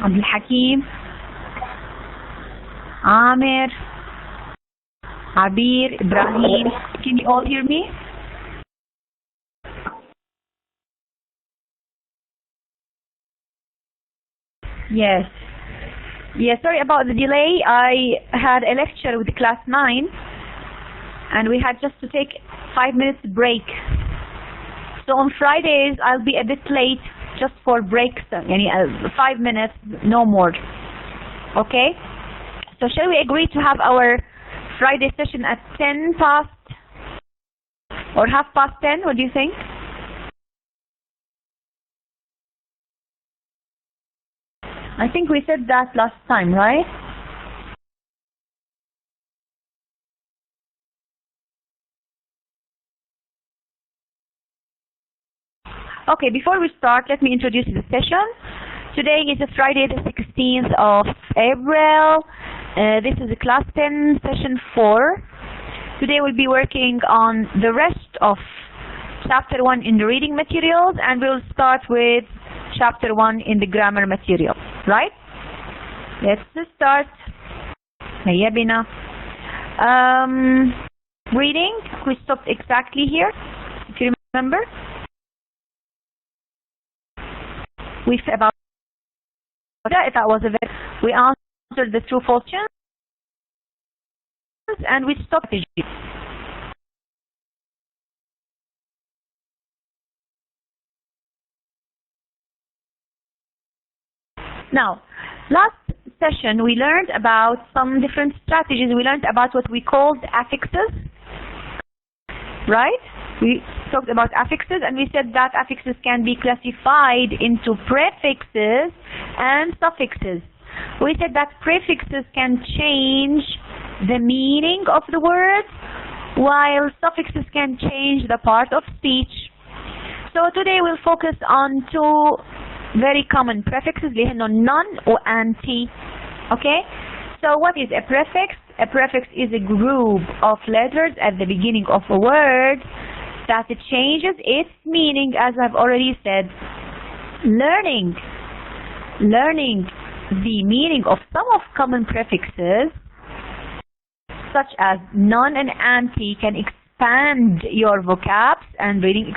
عبد الحكيم, عامر, عبير, Ibrahim. Can you all hear me? Yes. Yeah, sorry about the delay. I had a lecture with class 9 and we had just to take 5 minutes break. So on Fridays I'll be a bit late just for breaks, 5 minutes, no more. Okay? So shall we agree to have our Friday session at 10 past or half past 10? What do you think? I think we said that last time, right? Okay, before we start, let me introduce the session. Today is a Friday the 16th of April. This is a class 10 session 4. Today we'll be working on the rest of chapter 1 in the reading materials, and we'll start with chapter 1 in the grammar material, right? Let's start. هيا بنا. Reading, we stopped exactly here, if you remember. We about that was a very, we answered the true false questions and we stopped. Now, last session we learned about some different strategies. We learned about what we called affixes, right? We talked about affixes and we said that affixes can be classified into prefixes and suffixes. We said that prefixes can change the meaning of the word, while suffixes can change the part of speech. So today we'll focus on two very common prefixes, non or anti. Okay? So what is a prefix? A prefix is a group of letters at the beginning of a word that it changes its meaning, as I've already said. Learning the meaning of some of common prefixes, such as non and anti, can expand your vocabs and reading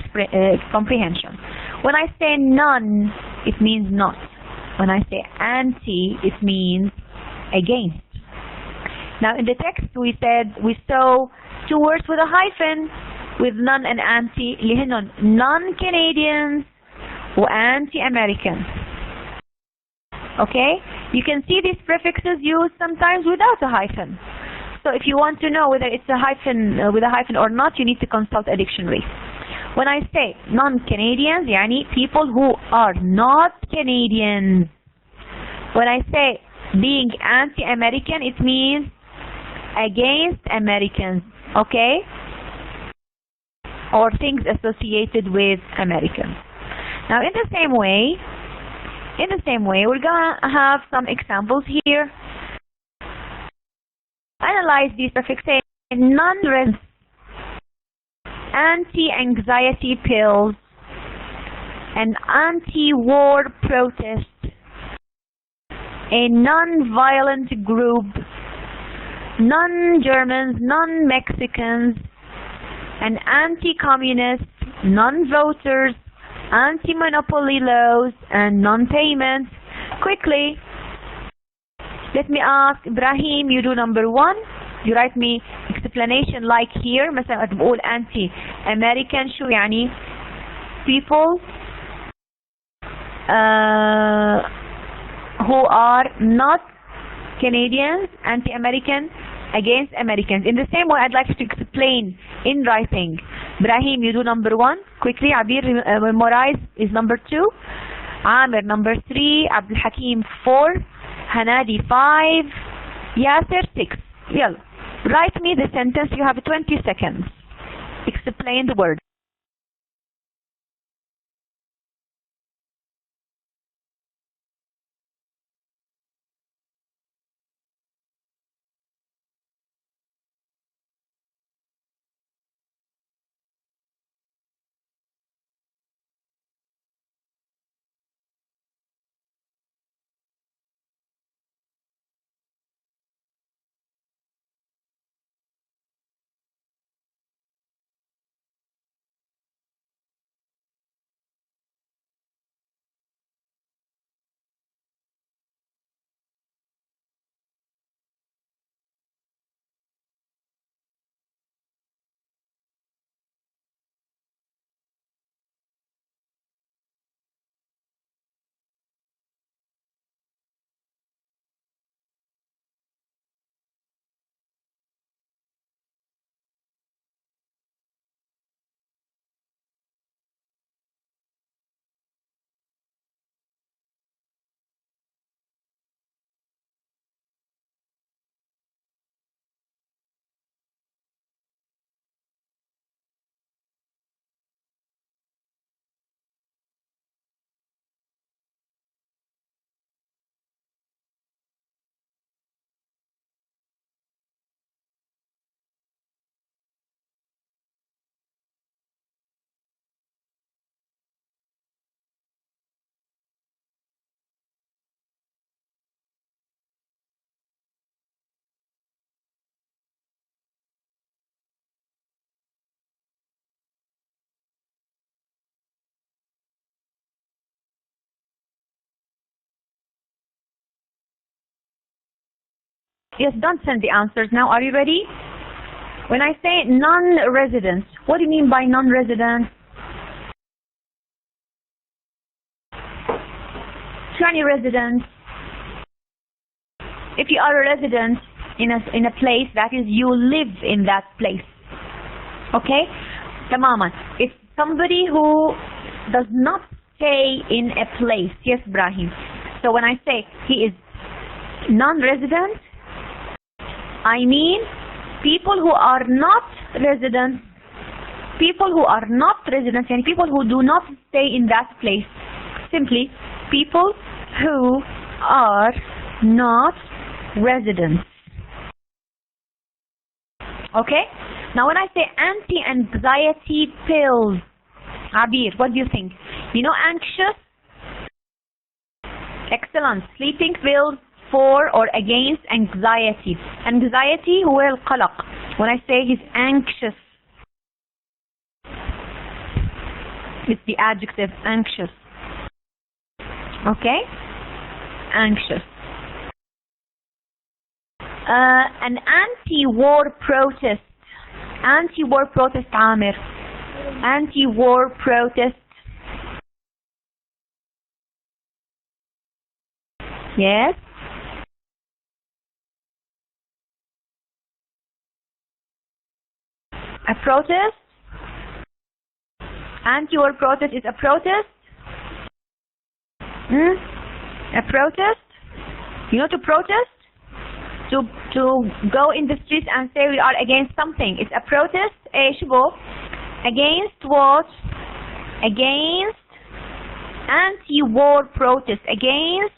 comprehension. When I say non, it means not. When I say anti, it means against. Now in the text we said we saw two words with a hyphen with non and anti, اللي هن non-Canadians و anti-Americans. Okay? You can see these prefixes used sometimes without a hyphen. So if you want to know whether it's a hyphen with a hyphen or not, you need to consult a dictionary. When I say non-Canadians, يعني people who are not Canadians. When I say being anti-American, it means against Americans. Okay? Or things associated with Americans. Now in the same way, we're gonna have some examples here. Analyze these prefixes. Non-resistance, anti-anxiety pills, an anti-war protest, a non-violent group, non-Germans, non-Mexicans, an anti-communist, non-voters, anti-monopoly laws, and non-payment. Quickly, let me ask Ibrahim, you do number 1. You write me explanation like here. مثلا تقول anti-American شو يعني? People who are not Canadians, anti-American, against Americans. In the same way, I'd like you to explain in writing. Ibrahim, you do number 1. Quickly, Abir, memorize is number 2. Amir, number 3. Abdul Hakim, 4. Hanadi, 5. Yasser, 6. Yalla. Write me the sentence. You have 20 seconds. Explain the word. Yes, don't send the answers now. Are you ready? When I say non-resident, what do you mean by non-resident? Any resident. If you are a resident in a place, that is you live in that place. Okay? Tamaman. It's somebody who does not stay in a place. Yes, Ibrahim. So when I say he is non-resident, I mean people who are not residents. People who are not residents and people who do not stay in that place. Simply, people who are not residents. Okay? Now when I say anti-anxiety pills, Abir, what do you think? You know anxious? Excellent. Sleeping pills for or against anxiety. Anxiety هو القلق. When I say he's anxious, it's the adjective anxious. Okay? Anxious. An anti-war protest. Anti-war protest, Amir. Anti-war protest. Yes? A protest? Anti-war protest is a protest? A protest? You know to protest? To go in the streets and say we are against something. It's a protest. Against what? Against anti-war protest. Against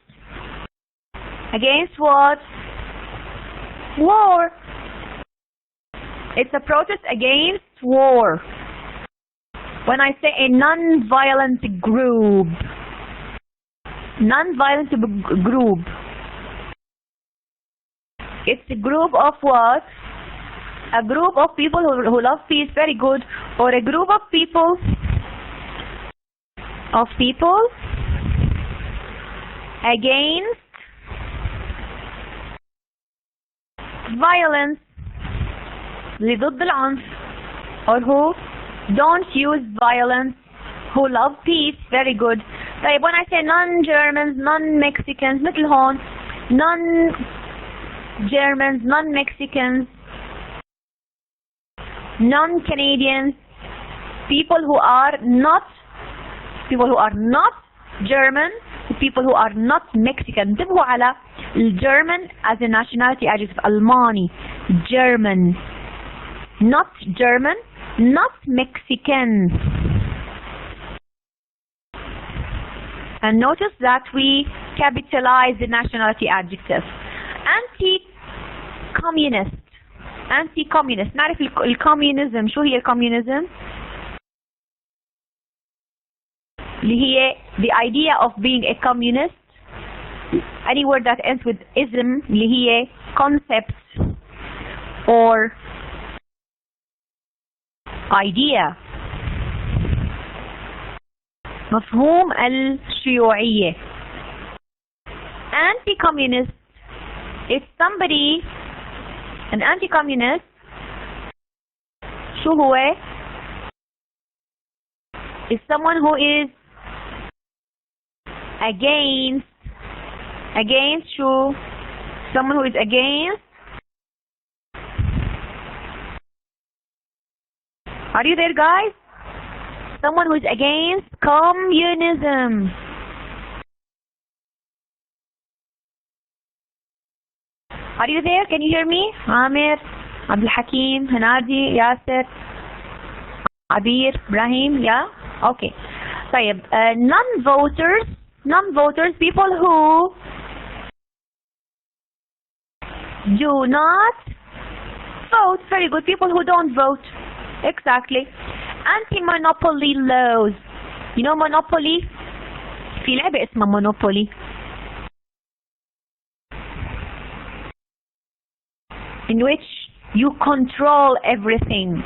what? War. It's a protest against war. When I say a non-violent group. Non-violent group. It's a group of what? A group of people who love peace, very good. Or a group of people against violence, ضد العنف, or who don't use violence, who love peace, very good. طيب when I say non-Germans, non-Mexicans, مثل هون non-Germans, non-Mexicans, non-Canadians, people who are not German, people who are not Mexican. انتبهوا على German as a nationality adjective. Almani, German, not German, not Mexican. And notice that we capitalize the nationality adjective. Anti-communist. Anti-communist. نعرف الكوميونيزم. شو هي الكوميونيزم؟ اللي هي the idea of being a communist. Any word that ends with ism اللي هي concept or idea. مفهوم الشيوعية. Anti-communist is somebody, an anti-communist, شو هو? Is someone who is against شو? Someone who is against. Are you there, guys? Someone who is against communism. Are you there? Can you hear me? Amir, Abdul Hakim, Hanadi, Yasser, Abir, Ibrahim, yeah? Okay. طيب, non-voters, people who do not vote. Very good. People who don't vote. Exactly. Anti-monopoly laws. You know monopoly? في لعبة اسمها monopoly. In which you control everything.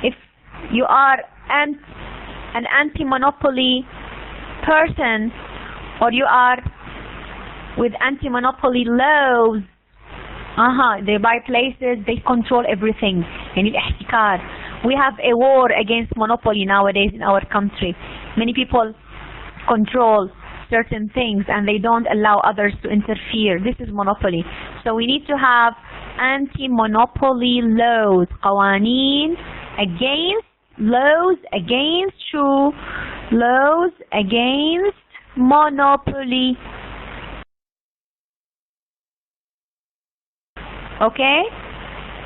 If you are an anti-monopoly person, or you are with anti-monopoly laws, They buy places, they control everything. يعني الاحتكار. We have a war against monopoly nowadays in our country. Many people control certain things and they don't allow others to interfere. This is monopoly. So we need to have anti-monopoly laws. قوانين against, laws against شو? Laws against monopoly. Okay?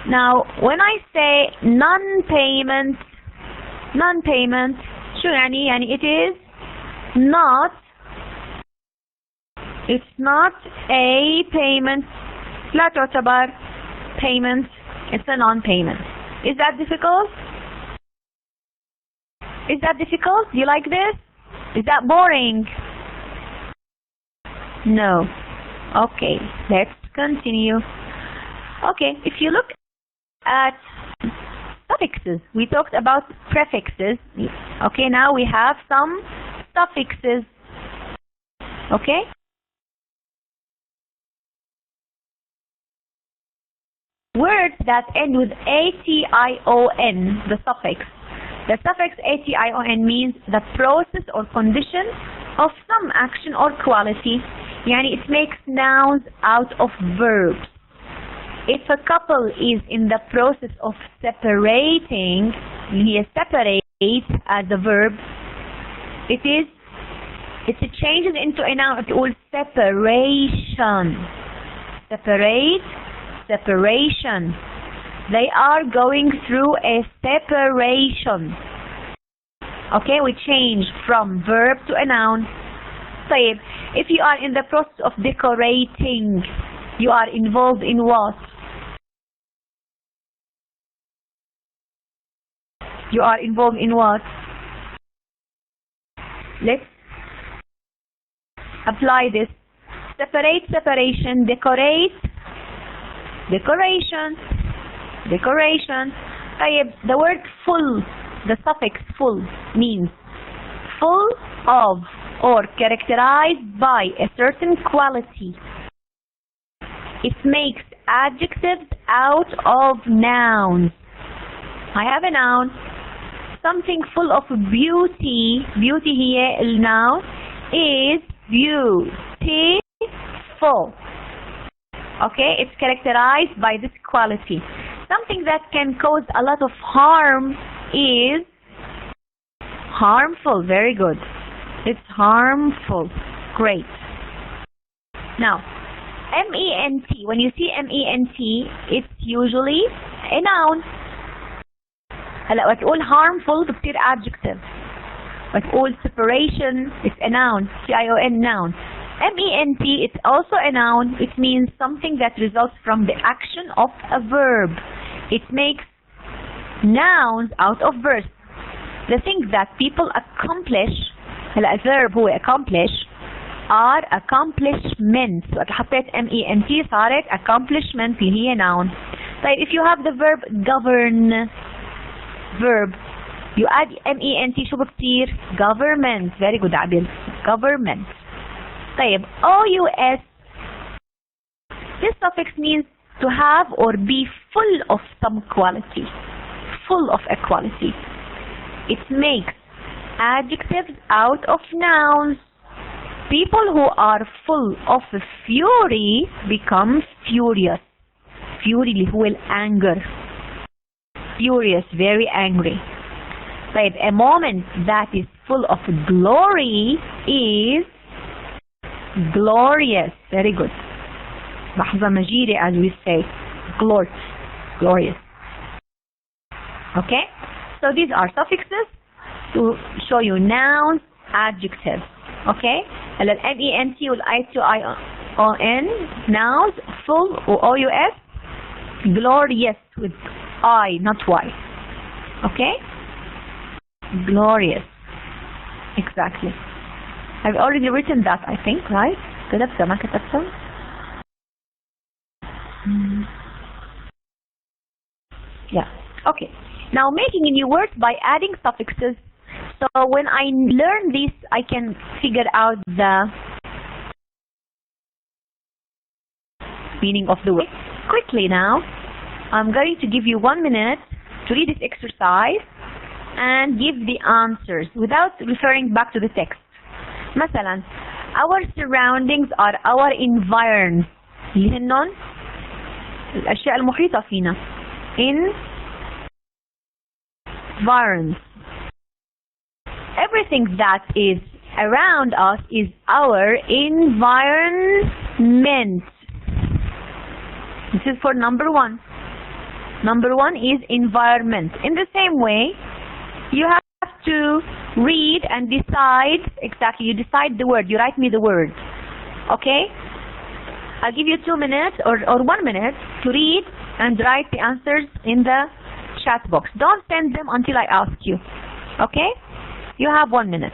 Now when I say non-payment, شو يعني؟ يعني it is not, it's not a payment. لا تعتبر payment. It's a non-payment. Is that difficult? Is that difficult? Do you like this? Is that boring? No. Okay, let's continue. Okay, if you look at suffixes, we talked about prefixes. Okay, now we have some suffixes. Okay? Words that end with ation, the suffix. The suffix ation means the process or condition of some action or quality. Yani it makes nouns out of verbs. If a couple is in the process of separating, he separates as a verb, it changes into a noun. It will separation. Separate, separation. They are going through a separation. Okay, we change from verb to a noun. طيب, if you are in the process of decorating, you are involved in what? You are involved in what? Let's apply this. Separate, separation. Decorate, decoration, decoration. The word full, the suffix full means full of or characterized by a certain quality. It makes adjectives out of nouns. I have a noun, something full of beauty. Beauty here, the noun is beautiful. Okay, it's characterized by this quality. Something that can cause a lot of harm is harmful. Very good. It's harmful. Great. Now, ment, when you see ment, it's usually a noun. هلا وتقول harmful بتصير adjective. وتقول separation, it's a noun. tion, noun. ment, it's also a noun. It means something that results from the action of a verb. It makes nouns out of verbs. The things that people accomplish, هلا الverb هو accomplish, are accomplishments. وقت حطيت ment صارت accomplishment اللي هي noun. طيب, if you have the verb govern, verb, you add ment, شو بتصير؟ government. Very good عبيل. government. طيب, ous, this suffix means to have or be full of some quality. Full of a quality. It makes adjectives out of nouns. People who are full of fury become furious. Fury اللي هو anger. Furious, very angry. طيب, a moment that is full of glory is glorious. Very good. لحظة مجيدة, as we say. Glorious. Okay? So these are suffixes to show you nouns, adjectives. Okay? هلا ment وال nouns, full ous, glorious with I, not Y. Okay? Glorious. Exactly. I've already written that, I think, right? كتبتها ما كتبتها؟ Yeah. Okay. Now making a new word by adding suffixes. So when I learn this, I can figure out the meaning of the word. quickly now. I'm going to give you 1 minute to read this exercise and give the answers without referring back to the text. مثلا our surroundings are our environs اللي هنن الأشياء المحيطة فينا. Environs. Everything that is around us is our environment. This is for number 1. Number 1 is environment. In the same way, you have to read and decide exactly. You decide the word. You write me the word. Okay? I'll give you 2 minutes or 1 minute to read and write the answers in the chat box. Don't send them until I ask you. Okay? You have 1 minute.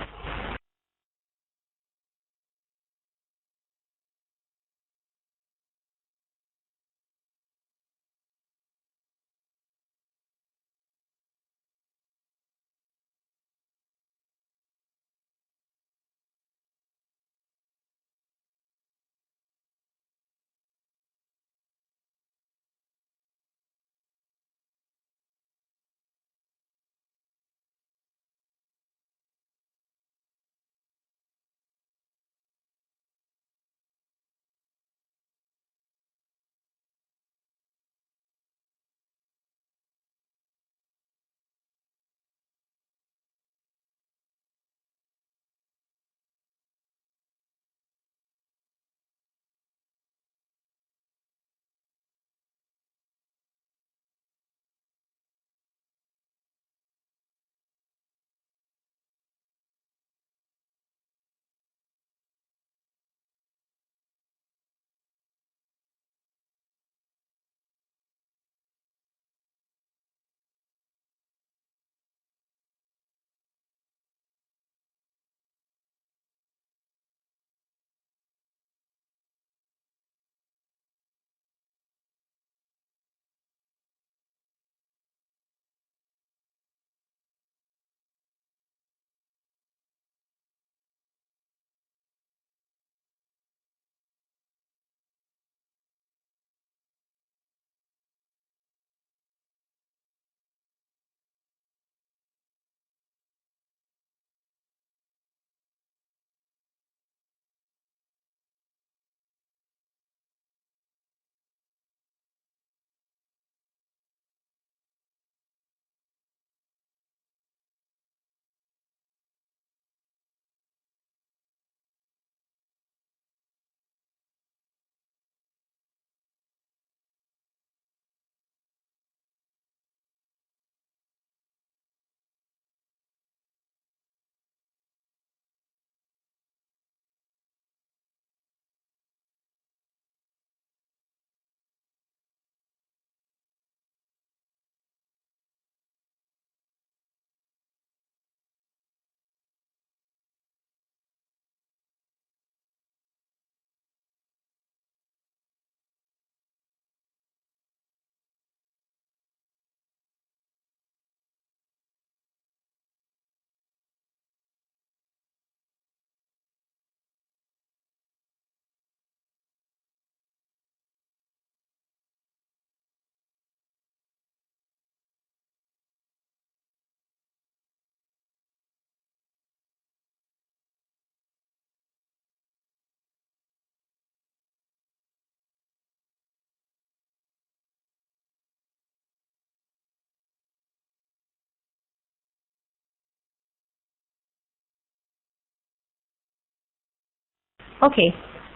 Okay,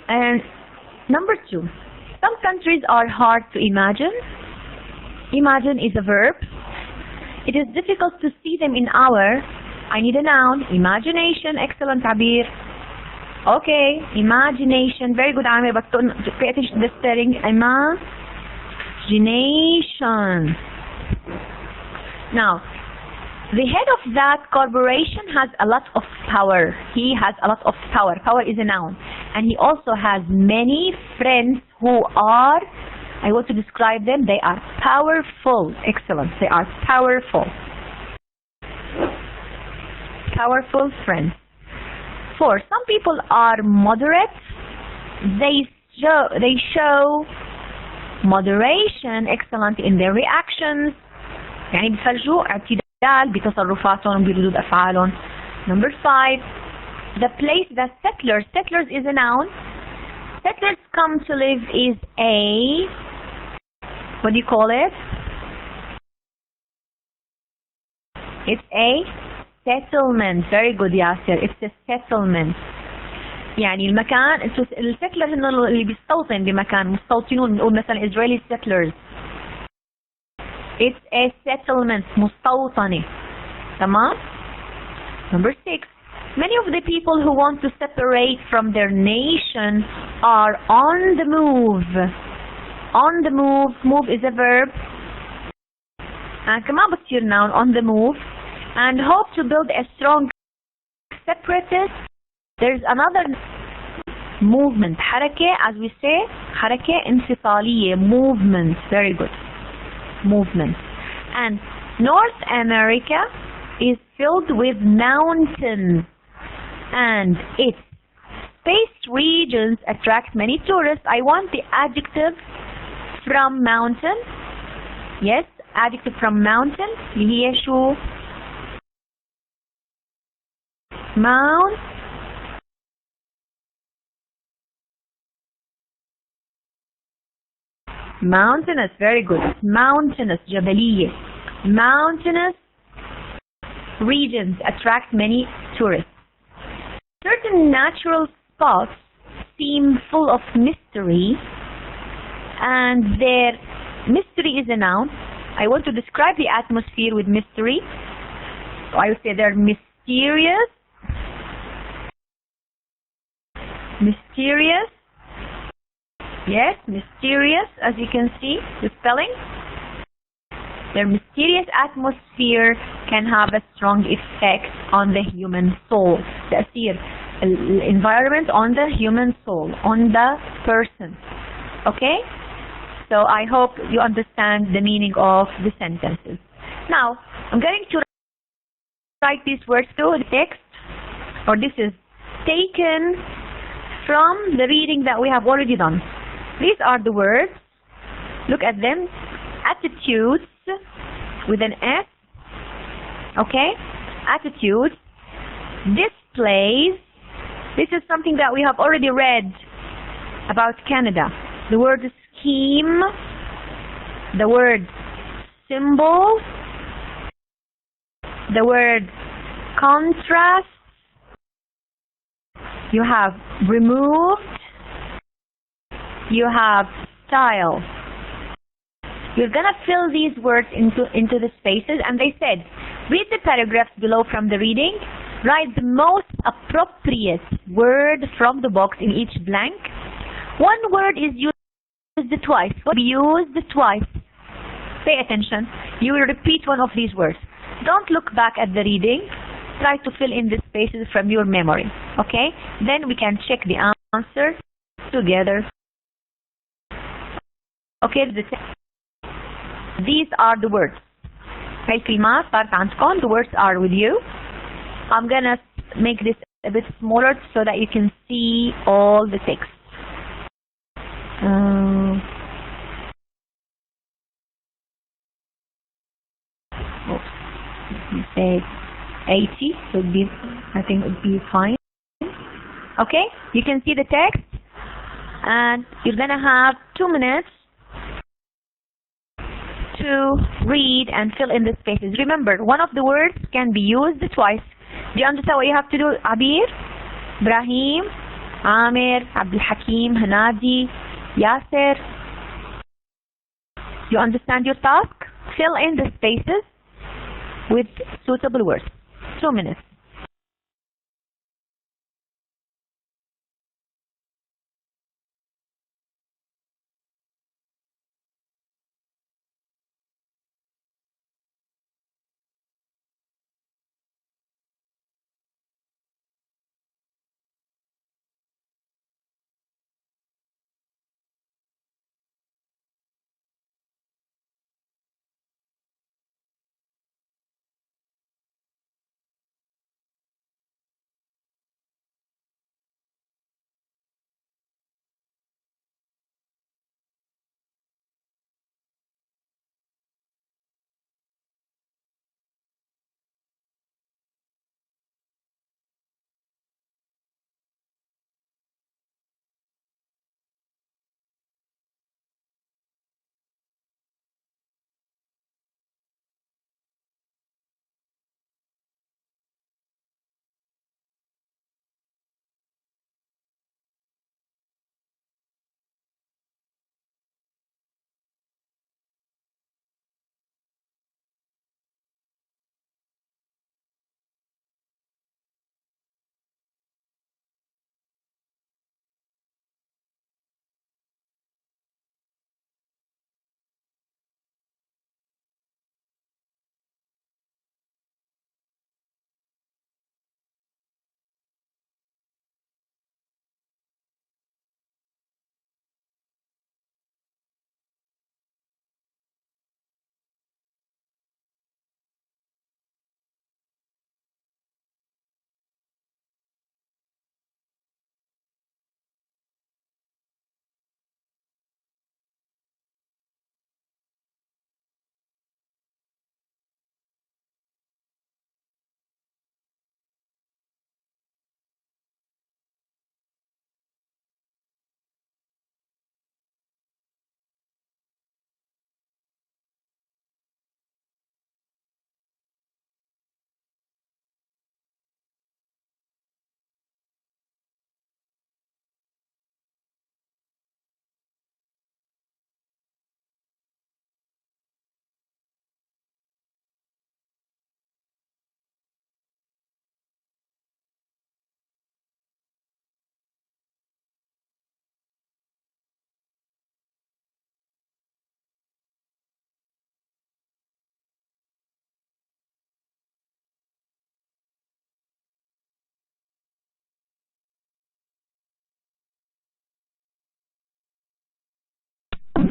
and number 2. Some countries are hard to imagine. Imagine is a verb. It is difficult to see them in our. I need a noun. Imagination. Excellent, Abir. Okay, imagination. Very good, Amir, but pay attention to the spelling. Imagination. Now, the head of that corporation has a lot of power. He has a lot of power. Power is a noun. And he also has many friends who are, I want to describe them, they are powerful. Excellent. They are powerful. Powerful friends. 4. Some people are moderate. They show moderation, excellent in their reactions. يعني بفرجوا اعتدال بتصرفاتهم وبردود أفعالهم. Number 5, the place that settlers is a noun. Settlers come to live is a, what do you call it? It's a settlement. Very good, Yasser. It's a settlement. يعني المكان السيتلر هن اللي بيستوطن بمكان، مستوطنون، بنقول مثلا Israeli settlers. It's a settlement. مستوطنة. تمام؟ Number 6. Many of the people who want to separate from their nation are on the move. On the move. Move is a verb. كمان بتصير noun, on the move. And hope to build a strong separatist. There's another movement. حركة, as we say, حركة انفصالية. Movement. Very good. Movement. And North America is filled with mountains. And its space regions attract many tourists. I want the adjective from mountain. Yes, adjective from mountain. اللي هي شو؟ Mountainous. Very good. Mountainous. جبلية. Mountainous regions attract many tourists. Certain natural spots seem full of mystery, and their mystery is a noun. I want to describe the atmosphere with mystery. So I would say they're mysterious. Mysterious. Yes, mysterious, as you can see, the spelling. Their mysterious atmosphere can have a strong effect on the human soul. تأثير environment on the human soul, on the person. Okay? So I hope you understand the meaning of the sentences. Now, I'm going to write these words to the text, or this is taken from the reading that we have already done. These are the words. Look at them. Attitudes with an S. Okay? Attitudes. Displays. This is something that we have already read about Canada. The word scheme. The word symbol. The word contrast. You have removed. You have style. You're gonna fill these words into the spaces, and they said, read the paragraphs below from the reading, write the most appropriate word from the box in each blank. One word is used twice. Be used twice. Pay attention. You will repeat one of these words. Don't look back at the reading. Try to fill in the spaces from your memory. Okay? Then we can check the answer together. Okay, these are the words. هاي الكلمات صارت عندكم. The words are with you. I'm gonna make this a bit smaller so that you can see all the text. Oops. Let me say 80. So it'd be, I think it would be fine. Okay, you can see the text, and you're gonna have 2 minutes to read and fill in the spaces. Remember, one of the words can be used twice. Do you understand what you have to do, Abir, Ibrahim, Amir, Abdul Hakim, Hanadi, Yasser? You understand your task? Fill in the spaces with suitable words. 2 minutes.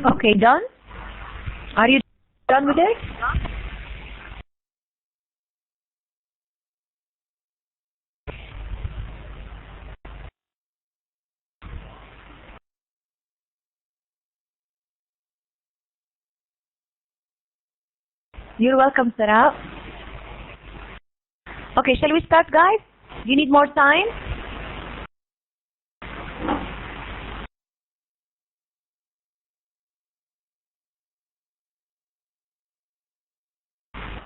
Okay, done? Are you done with it? You're welcome, Sarah. Okay, shall we start, guys? Do you need more time?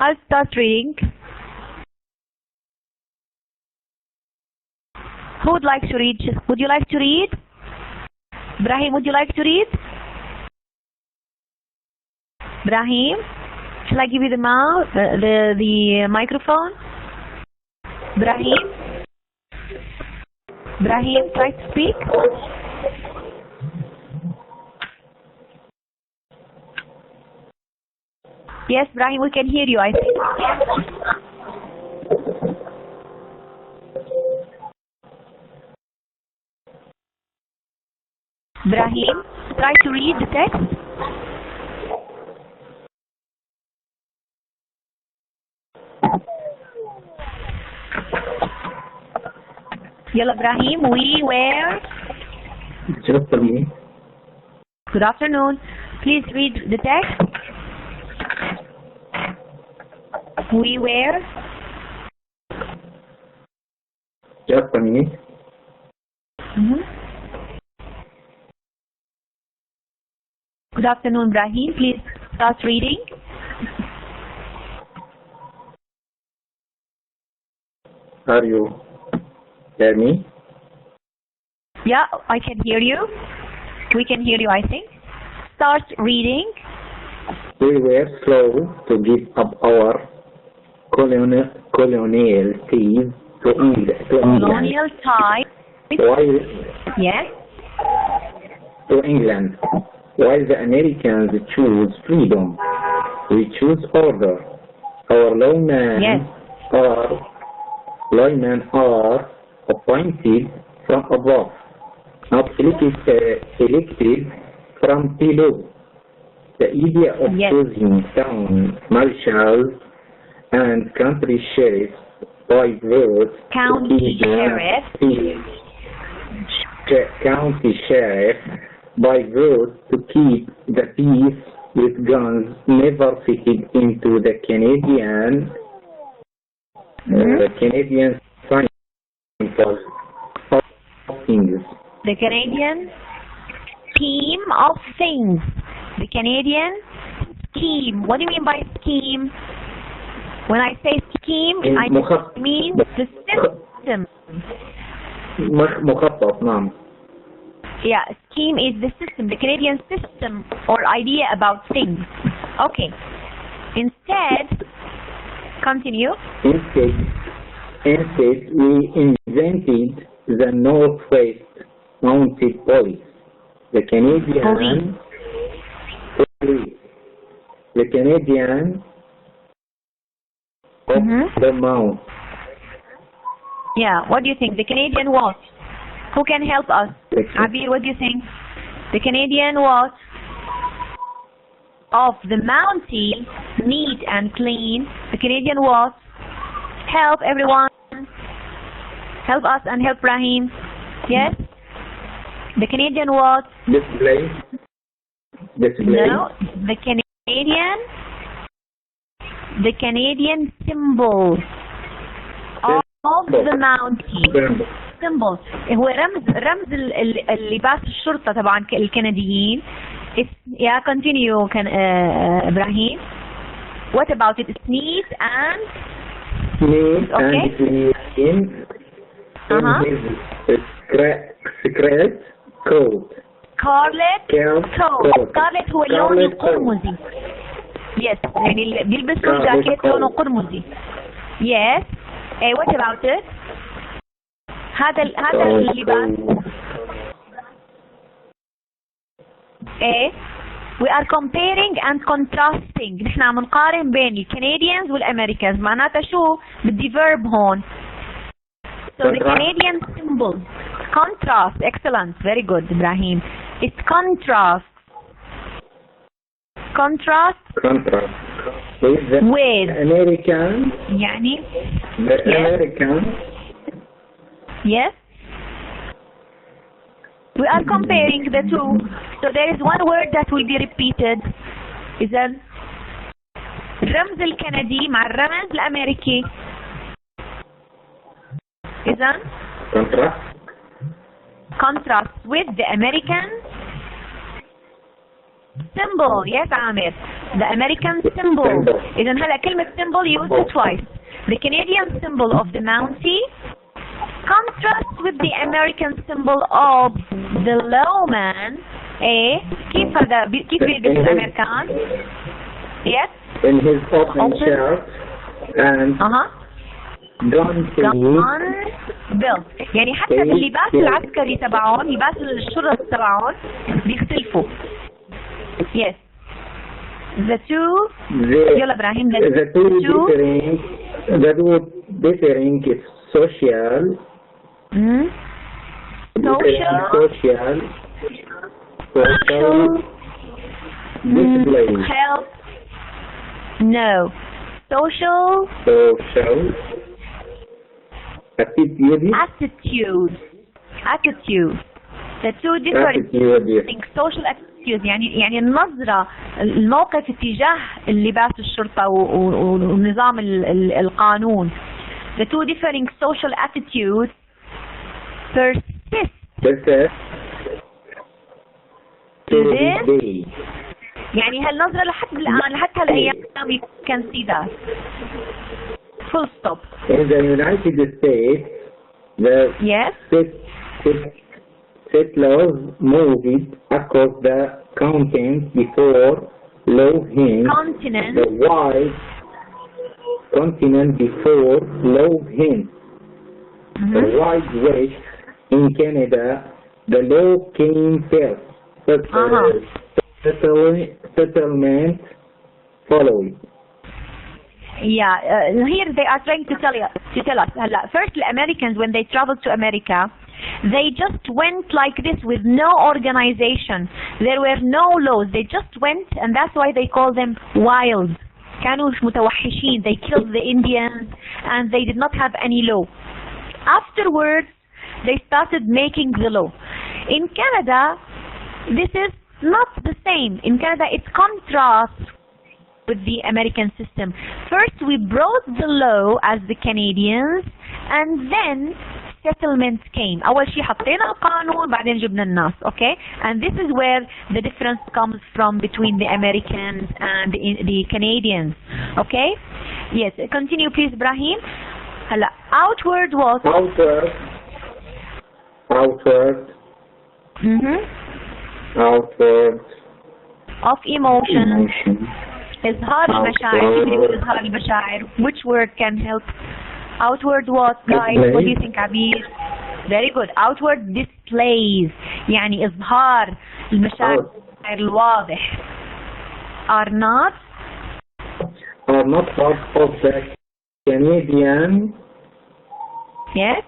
I'll start reading. Who would like to read? Would you like to read? Ibrahim, would you like to read? Ibrahim, shall I give you the mouse, the microphone? Ibrahim? Ibrahim, try to speak. Yes, Ibrahim, we can hear you, I think. Ibrahim, try to read the text. Yalla Ibrahim, we were... Good afternoon. Good afternoon. Please read the text. We were... Just a minute. Good afternoon, Ibrahim. Please start reading. Are you hear me? Yeah, I can hear you. We can hear you, I think. Start reading. We were slow to give up our colonial ties to England. Colonial ties. Yes. To England. While the Americans choose freedom, we choose order. Our lawmen are appointed from above, not elected from below. The idea of choosing town marshals and country sheriffs by vote, county sheriff by vote to keep the peace with guns never fitted into the Canadian science of things. The Canadian scheme of things. The Canadian scheme. What do you mean by scheme? When I say scheme, I mean the system. مخطط نعم. Yeah, scheme is the system, the Canadian system or idea about things. Okay. Instead, continue. Instead, we invented the Northwest Mounted Police. The Canadian police. The Canadian of the Mount. Yeah, what do you think? The Canadian what? Who can help us? Abir, what do you think? The Canadian what? Of the Mountie, neat and clean. The Canadian what? Help everyone. Help us and help Rahim. Yes? The Canadian what? Display. No, the Canadian symbol of the Mountie. Symbol. هو رمز اللباس الشرطة طبعا الكنديين. Yeah, continue Ibrahim. What about it? It's neat and okay. Secret code. Scarlet coat. Scarlet هو اللون القرمزي. Yes, يعني اللي بيلبسوا جاكيت لونه قرمزي. Yes. What about it? هذا اللباس. We are comparing and contrasting. نحن عم نقارن بين الكنديانز والامريكانز. معناتها شو؟ بدي verb هون. So the Canadian symbol. Contrast. Excellent. Very good, Ibrahim. It's contrast. Contrast with the American. يعني The American. Yes. We are comparing the two. So there is one word that will be repeated. إذن الرمز الكندي مع الرمز الأمريكي. إذن contrast with the American symbol. Yes, Amir. The American symbol. إذن هلا كلمة symbol used twice. The Canadian symbol of the Mountie contrasts with the American symbol of the lawman. إيه كيف هذا كيف يلبس الأمريكان؟ Yes. In his open shirt and gun belt. يعني حتى اللباس العسكري تبعهم لباس الشرطة تبعهم بيختلفوا. Yes. The two يلا إبراهيم the two differing is social display. Health. No. Social attitude. The two different social attitudes. يعني النظرة الموقف اتجاه اللباس الشرطة ونظام القانون. The two differing social attitudes persist to this day. يعني هالنظرة لحد الآن لحد هالأيام we can see that. Full stop. In the United States, the settlers moved across the continent before the white continent before the white west. In Canada, the law came first. Settlement followed. Yeah, here they are trying to tell us. First, the Americans, when they traveled to America, they just went like this with no organization. There were no laws. They just went, and that's why they call them wild. كانوا متوحشين. They killed the Indians, and they did not have any law. Afterwards, they started making the law. In Canada, this is not the same. In Canada, it contrasts with the American system. First, we brought the law as the Canadians, and then settlements came. أول شيء حطينا القانون بعدين جبنا الناس. Okay? And this is where the difference comes from between the Americans and the Canadians. Okay? Yes. Continue, please, Ibrahim. هلا outward what? Outward. Outward. Of emotion. إظهار المشاعر. كيف بدي إظهار المشاعر? Which word can help? Outward what, guys? What do you think, Abir? Very good. Outward displays. يعني إظهار المشاعر الواضح. Are not part of the Canadian. Yes.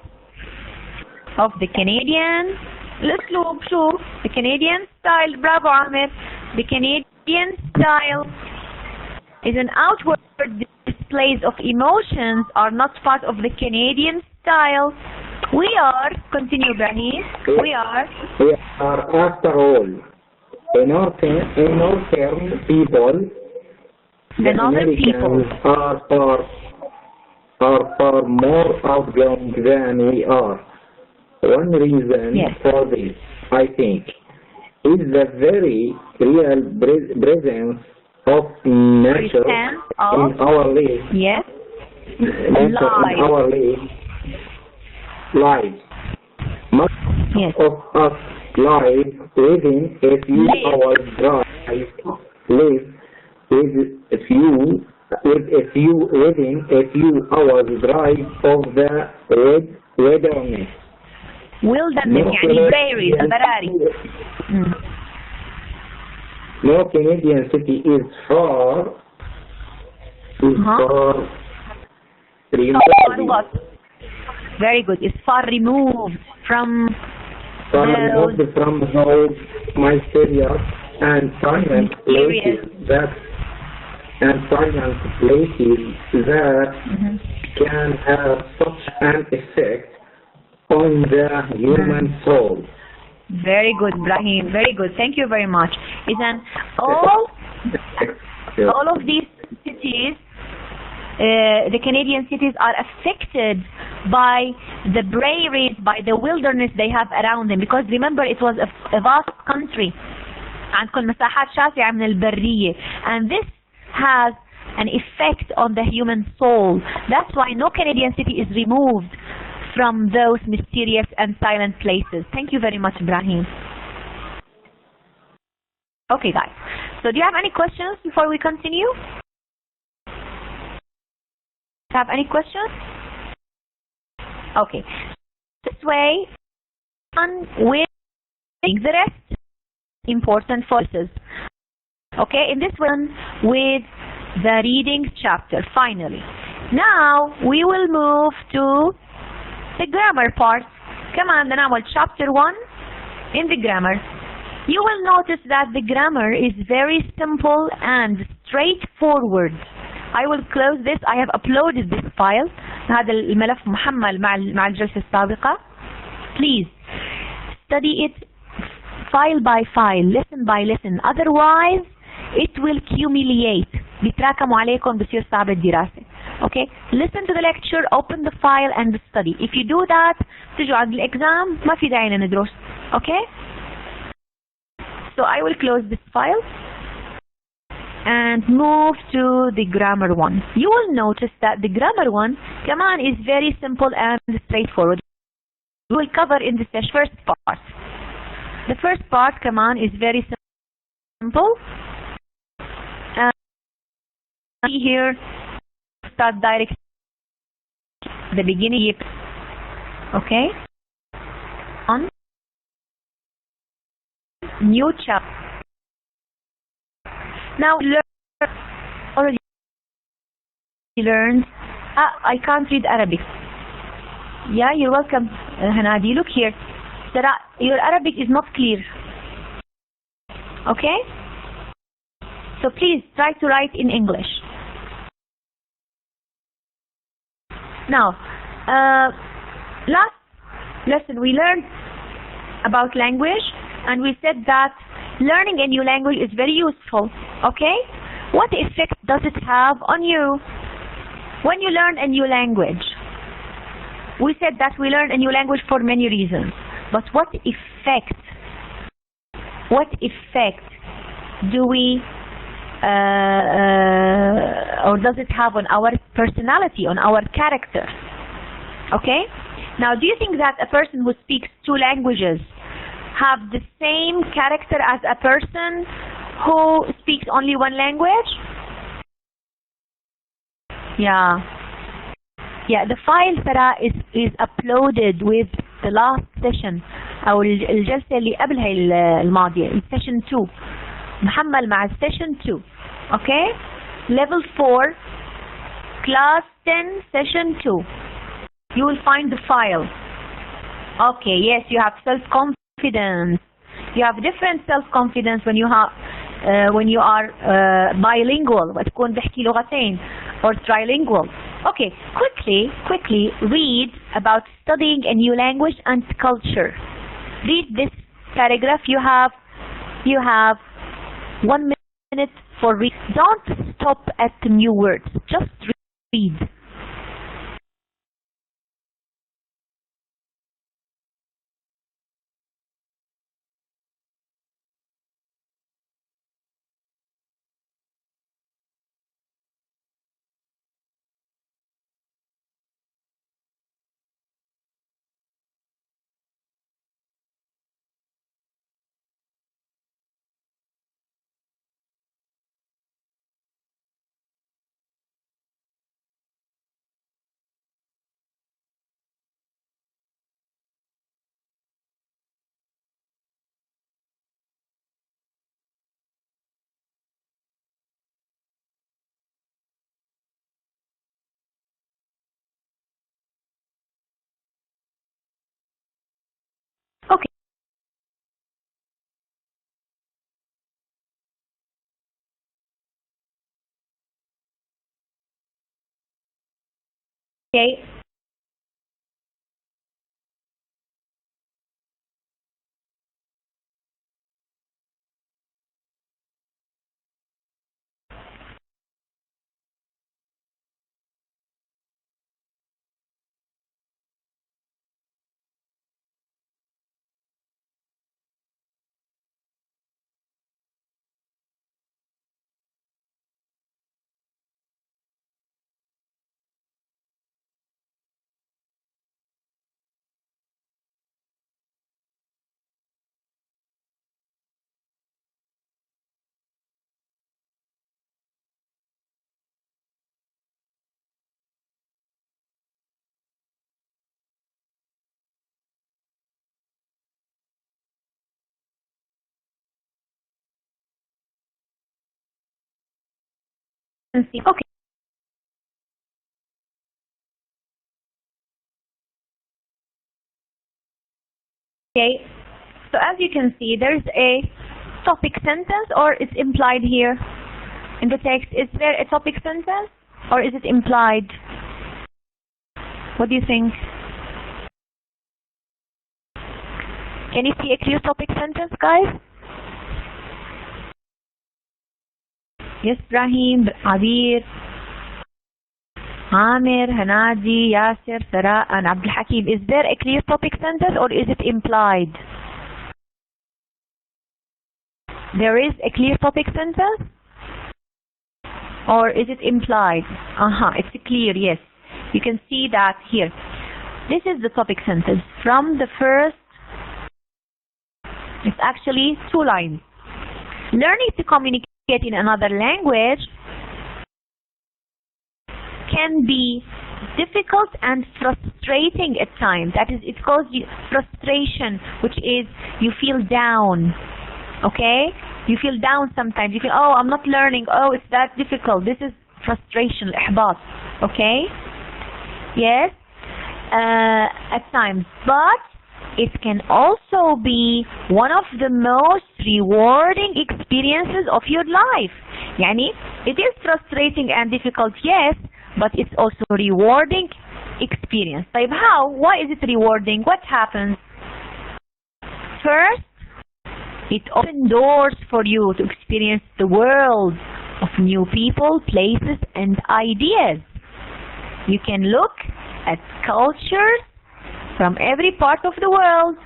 Of the Canadian. الأسلوب شوف. The Canadian style. برافو عامر. The Canadian style is an outward displays of emotions are not part of the Canadian style. We are, continue Ibrahim, we are after all, northern people, the Americans are far more outgoing than we are. One reason for this, I think, is the very real presence of nature in our lives. Yes. In our lives. Much of us live within a few hours drive. Live within a few hours drive of the wilderness. Wilderness يعني prairies, براري. No Canadian city is far removed. Very good. It's far removed from those mysterious and silent places that can have such an effect on the human soul. Very good, Brahim. Very good. Thank you very much. Isn't all of these cities, the Canadian cities, are affected by the prairies, by the wilderness they have around them, because remember it was a vast country. عندكم مساحات شاسعة من البرية, and this has an effect on the human soul. That's why no Canadian city is removed from those mysterious and silent places. Thank you very much, Ibrahim. Okay, guys. So do you have any questions before we continue? Have any questions? Okay. This way, on with the rest important forces. Okay, in this one with the reading chapter, finally. Now we will move to the grammar part. كمان بدنا نعمل chapter 1 in the grammar. You will notice that the grammar is very simple and straightforward. I will close this. I have uploaded this file. هذا الملف محمل مع الجلسة السابقة. Please study it file by file, lesson by lesson. Otherwise, it will accumulate. بيتراكموا عليكم بصير صعب الدراسة. Okay? Listen to the lecture, open the file and study. If you do that, تجوا عند الإكزام ما في داعي ندرس. Okay? So I will close this file and move to the grammar one. You will notice that the grammar one, كمان, is very simple and straightforward. We will cover in the first part. The first part, كمان, is very simple. And here, start direct the beginning. Okay? On new chapter. Now already learned. I can't read Arabic. Yeah, you're welcome, Hanadi. Look here. Your Arabic is not clear. Okay? So please try to write in English. Now, last lesson we learned about language, and we said that learning a new language is very useful. Okay? What effect does it have on you when you learn a new language? We said that we learn a new language for many reasons. But what effect do we or does it have on our personality, on our character? Okay? Now, do you think that a person who speaks 2 languages have the same character as a person who speaks only 1 language? Yeah. Yeah, the file ترى is uploaded with the last session أو الجلسة اللي قبلها الماضية, session 2, محمل مع session 2. Okay? Level 4, class 10, session 2. You will find the file. Okay, yes, you have self-confidence. You have different self-confidence when you are bilingual, وتكون بحكي لغتين, or trilingual. Okay, quickly read about studying a new language and culture. Read this paragraph. You have 1 minute for read. Don't stop at the new words. Just read. Okay. Okay. Okay, so as you can see, there's a topic sentence, or it's implied here in the text. Is there a topic sentence, or is it implied? What do you think? Can you see a clear topic sentence, guys? Yes, Brahim, Abir, Amir, Hanadi, Yasir, Sarah, and Abdul Hakim. Is there a clear topic sentence, or is it implied? There is a clear topic sentence, or is it implied? It's clear, yes. You can see that here. This is the topic sentence. From the first, it's actually 2 lines. Learning to communicate in another language can be difficult and frustrating at times. That is, it causes you frustration, which is you feel down. Okay? You feel down sometimes. You feel, oh, I'm not learning. Oh, it's that difficult. This is frustration, ihbat. Okay? Yes? At times. But it can also be one of the most rewarding experiences of your life. Yani, it is frustrating and difficult, yes, but it's also a rewarding experience. طيب, how? Why is it rewarding? What happens? First, it opens doors for you to experience the world of new people, places, and ideas. You can look at cultures from every part of the world.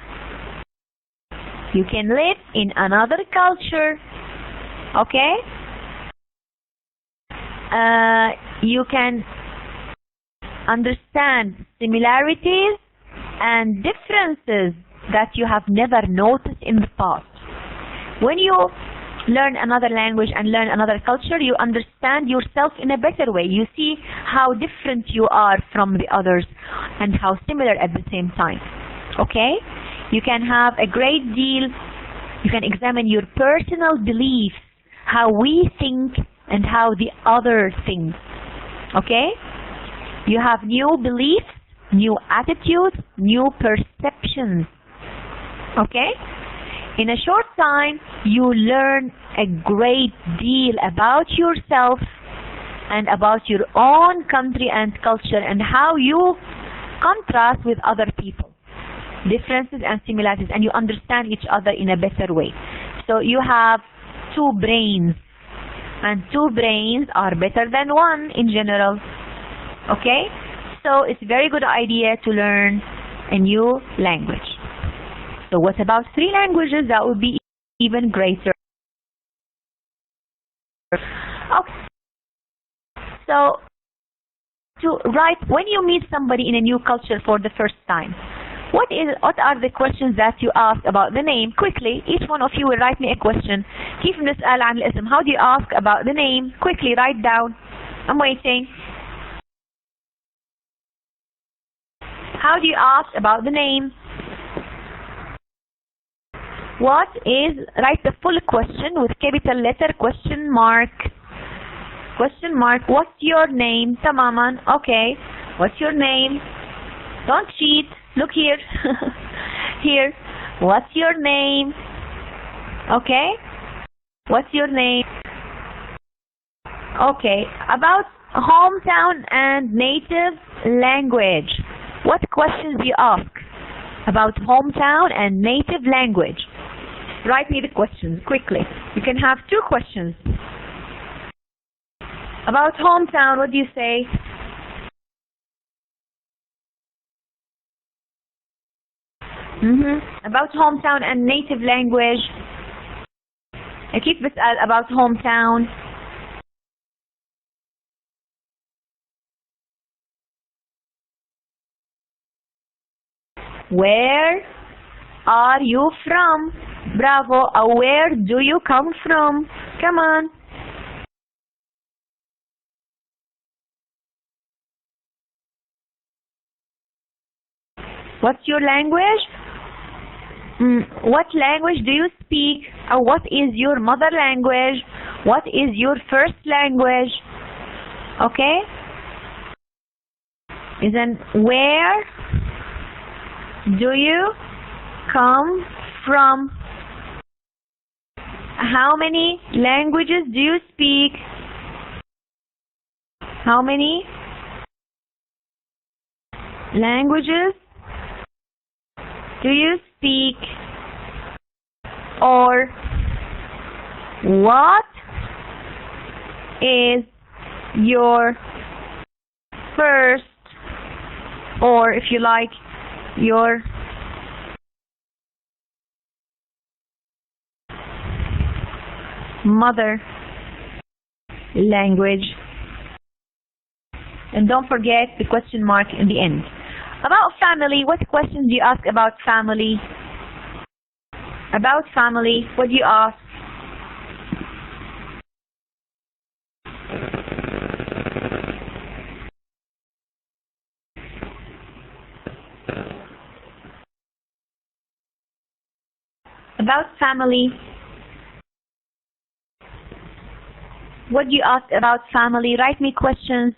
You can live in another culture. Okay? You can understand similarities and differences that you have never noticed in the past. When you learn another language and learn another culture, you understand yourself in a better way. You see how different you are from the others and how similar at the same time. Okay? You can have a great deal, you can examine your personal beliefs, how we think and how the other thinks. Okay? You have new beliefs, new attitudes, new perceptions. Okay? In a short time, you learn a great deal about yourself and about your own country and culture and how you contrast with other people. Differences and similarities, and you understand each other in a better way. So you have 2 brains, and 2 brains are better than 1 in general. Okay? So it's a very good idea to learn a new language. So what about 3 languages? That would be even greater. Okay. So to write, when you meet somebody in a new culture for the first time, what are the questions that you ask about the name? Quickly, each one of you will write me a question. كيف بنسأل عن الاسم? How do you ask about the name? Quickly, write down. I'm waiting. How do you ask about the name? What is, write the full question with capital letter, question mark. Question mark. What's your name? Tamaman. Okay. What's your name? Don't cheat. Look here. Here. What's your name? Okay. What's your name? Okay. About hometown and native language. What questions do you ask about hometown and native language? Write me the questions quickly. You can have 2 questions. About hometown, what do you say? About hometown and native language. كيف بسأل about hometown? Where are you from? Bravo. Or where do you come from? Come on. What's your language? What language do you speak? Or what is your mother language? What is your first language? Okay? Then where do you come from? How many languages do you speak? How many languages do you speak? Or what is your first, or if you like, your mother language? And don't forget the question mark in the end. About family, what questions do you ask about family? About family, what do you ask? About family, what do you ask about family? Write me questions.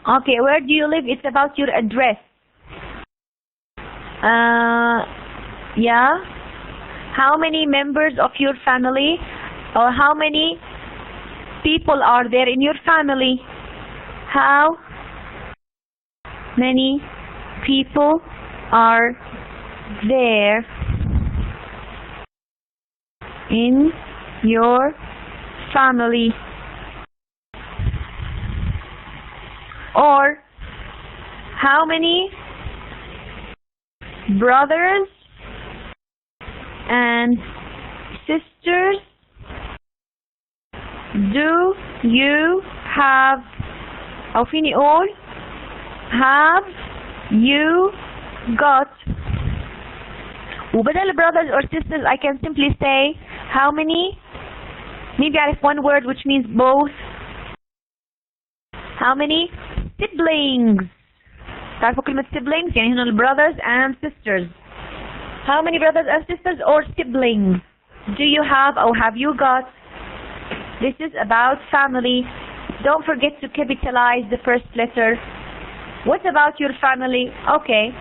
Okay, where do you live? It's about your address. Yeah. How many members of your family, or how many people are there in your family? How many people are there in your family? Or how many brothers and sisters do you have? أو فيني أقول have you got. وبدل brothers or sisters I can simply say how many. Maybe I have one word which means both. How many siblings? تعرفوا كلمة siblings؟ يعني هنا brothers and sisters. How many brothers and sisters or siblings do you have or have you got? This is about family. Don't forget to capitalize the first letter. What about your family? Okay.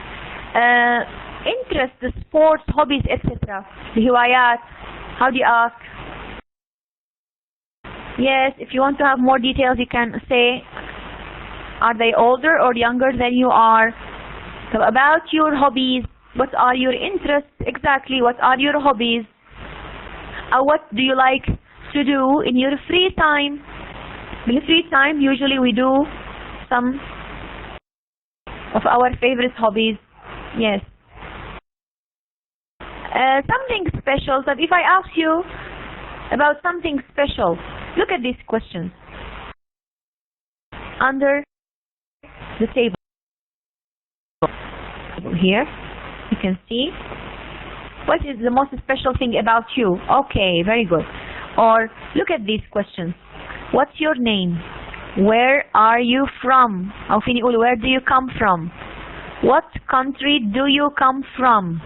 Interests, sports, hobbies, etc. الهوايات. How do you ask? Yes, if you want to have more details, you can say, are they older or younger than you are? So about your hobbies, what are your interests? Exactly, what are your hobbies? What do you like to do in your free time? In free time, usually we do some of our favorite hobbies. Yes. Something special. So if I ask you about something special, look at these questions. Under the table here, you can see what is the most special thing about you. Okay, very good. Or look at these questions. What's your name? Where are you from? أو فيني أقول where do you come from? What country do you come from?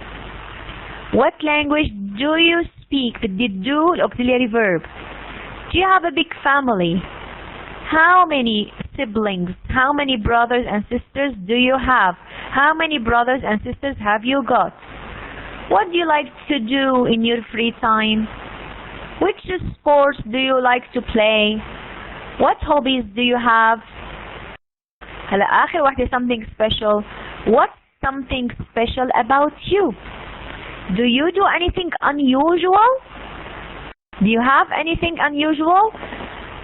What language do you speak? Did do auxiliary verb. Do you have a big family? How many siblings? How many brothers and sisters do you have? How many brothers and sisters have you got? What do you like to do in your free time? Which sports do you like to play? What hobbies do you have? هلا آخر واحدة something special. What's something special about you? Do you do anything unusual? Do you have anything unusual?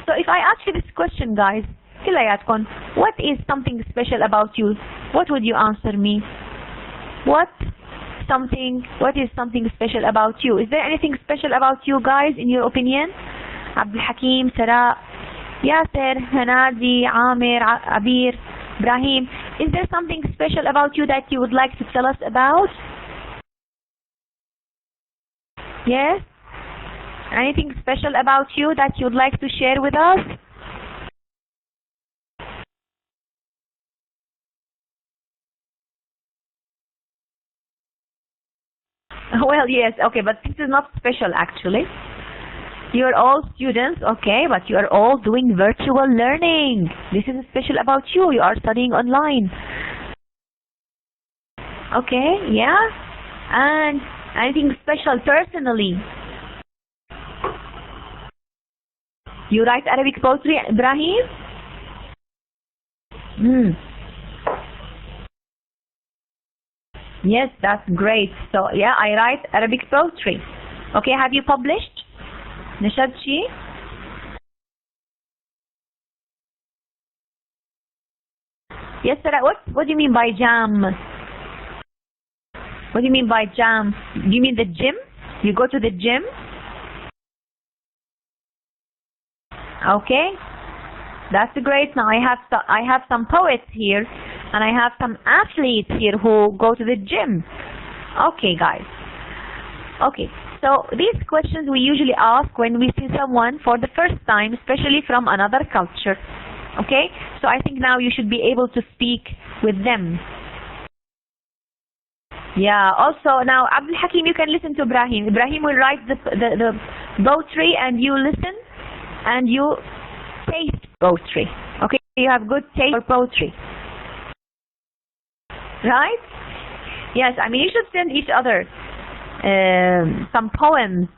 So if I ask you this question, guys, كلياتكم, what is something special about you? What would you answer me? What is something special about you? Is there anything special about you guys in your opinion? عبد الحكيم, سراء, ياسر, هنادي, عامر, عبير, Ibrahim. Is there something special about you that you would like to tell us about? Yes? Anything special about you that you would like to share with us? Well, yes, okay, but this is not special actually. You are all students, okay, but you are all doing virtual learning. This is special about you. You are studying online. Okay, yeah? And anything special personally? You write Arabic poetry, Ibrahim? Yes, that's great. So, yeah, I write Arabic poetry. Okay, have you published? نشد شيء؟ Yes, sir. What do you mean by jam? What do you mean by jam? Do you mean the gym? You go to the gym? Okay, that's great. Now I have some poets here, and I have some athletes here who go to the gym. Okay, guys. Okay. So these questions we usually ask when we see someone for the first time, especially from another culture. Okay? So I think now you should be able to speak with them. Yeah, also now Abdul Hakim, you can listen to Ibrahim. Ibrahim will write the poetry and you listen and you taste poetry. Okay? You have good taste for poetry. Right? Yes, I mean you should send each other some poems.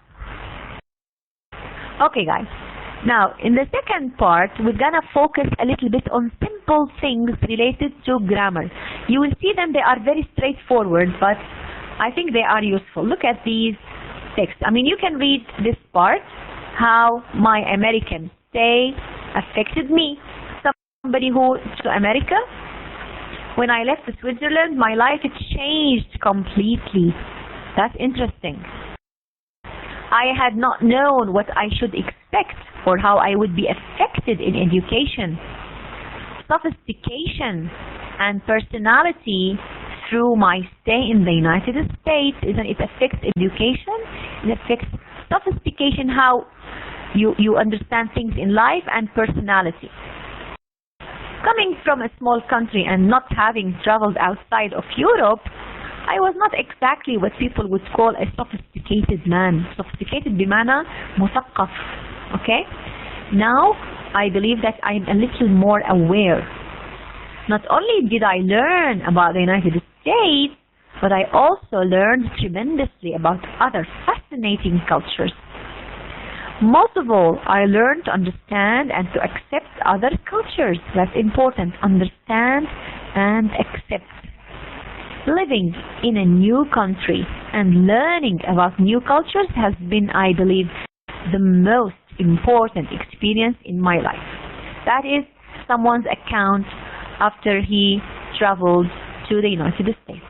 Okay, guys. Now, in the second part, we're gonna focus a little bit on simple things related to grammar. You will see them, they are very straightforward, but I think they are useful. Look at these texts. I mean, you can read this part, how my American stay affected me. Somebody who to America, when I left Switzerland, my life changed completely. That's interesting. I had not known what I should expect or how I would be affected in education. Sophistication and personality through my stay in the United States, isn't it affects education? It affects sophistication, how you understand things in life, and personality. Coming from a small country and not having traveled outside of Europe, I was not exactly what people would call a sophisticated man. Sophisticated بمعنى مثقف. Okay? Now, I believe that I'm a little more aware. Not only did I learn about the United States, but I also learned tremendously about other fascinating cultures. Most of all, I learned to understand and to accept other cultures. That's important. Understand and accept. Living in a new country and learning about new cultures has been, I believe, the most important experience in my life. That is someone's account after he traveled to the United States.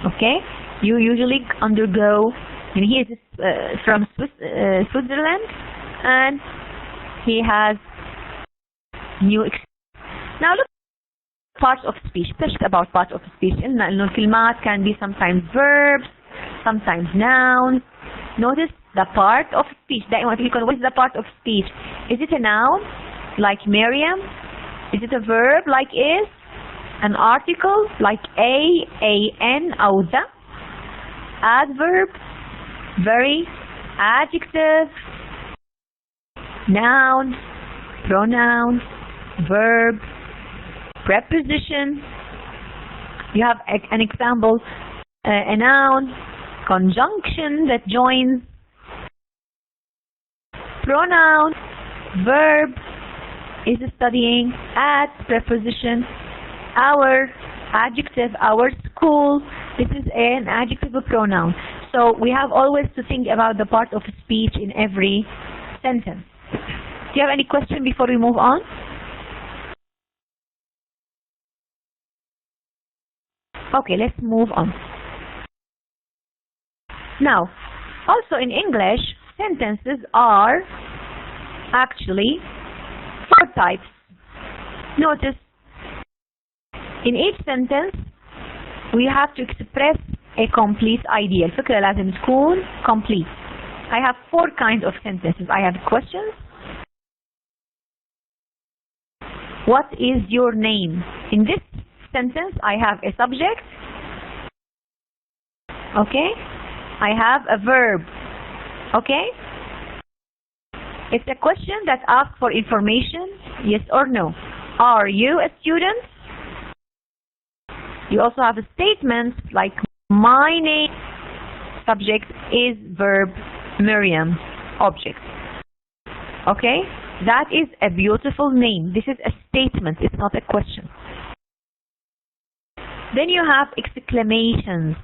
Okay? You usually undergo, and he is from Switzerland, and he has new experience. Now look. Parts of speech. Just about parts of speech. الكلمات can be sometimes verbs, sometimes nouns. Notice the part of speech. What is the part of speech? Is it a noun like Miriam? Is it a verb like is? An article like a, an, أو the? adverb, very, adjective, noun, pronoun, verb, preposition. You have an example, a noun, conjunction that joins, pronoun, verb is studying, at, preposition, our, adjective, our school. This is an adjective or pronoun. So we have always to think about the part of speech in every sentence. Do you have any question before we move on? Okay, let's move on. Now, also in English, sentences are actually 4 types. Notice, in each sentence, we have to express a complete idea. الفكرة لازم تكون complete. I have 4 kinds of sentences. I have questions. What is your name? In this sentence, I have a subject. Okay? I have a verb. Okay? It's a question that asks for information, yes or no. Are you a student? You also have a statement like my name, subject is verb, Miriam, object. Okay? That is a beautiful name. This is a statement, it's not a question. Then you have exclamations.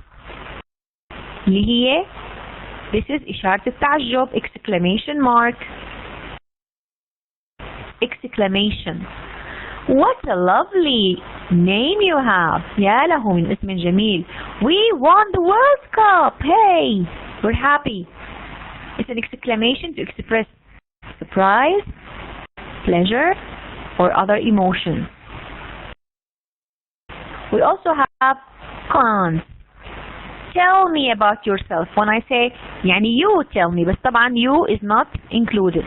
اللي هي this is إشارة التعجب, exclamation mark. Exclamation. What a lovely name you have. يا له من اسم جميل. We won the World Cup. Hey, we're happy. It's an exclamation to express surprise, pleasure, or other emotions. We also have commands. Tell me about yourself. When I say يعني you tell me, بس طبعا you is not included.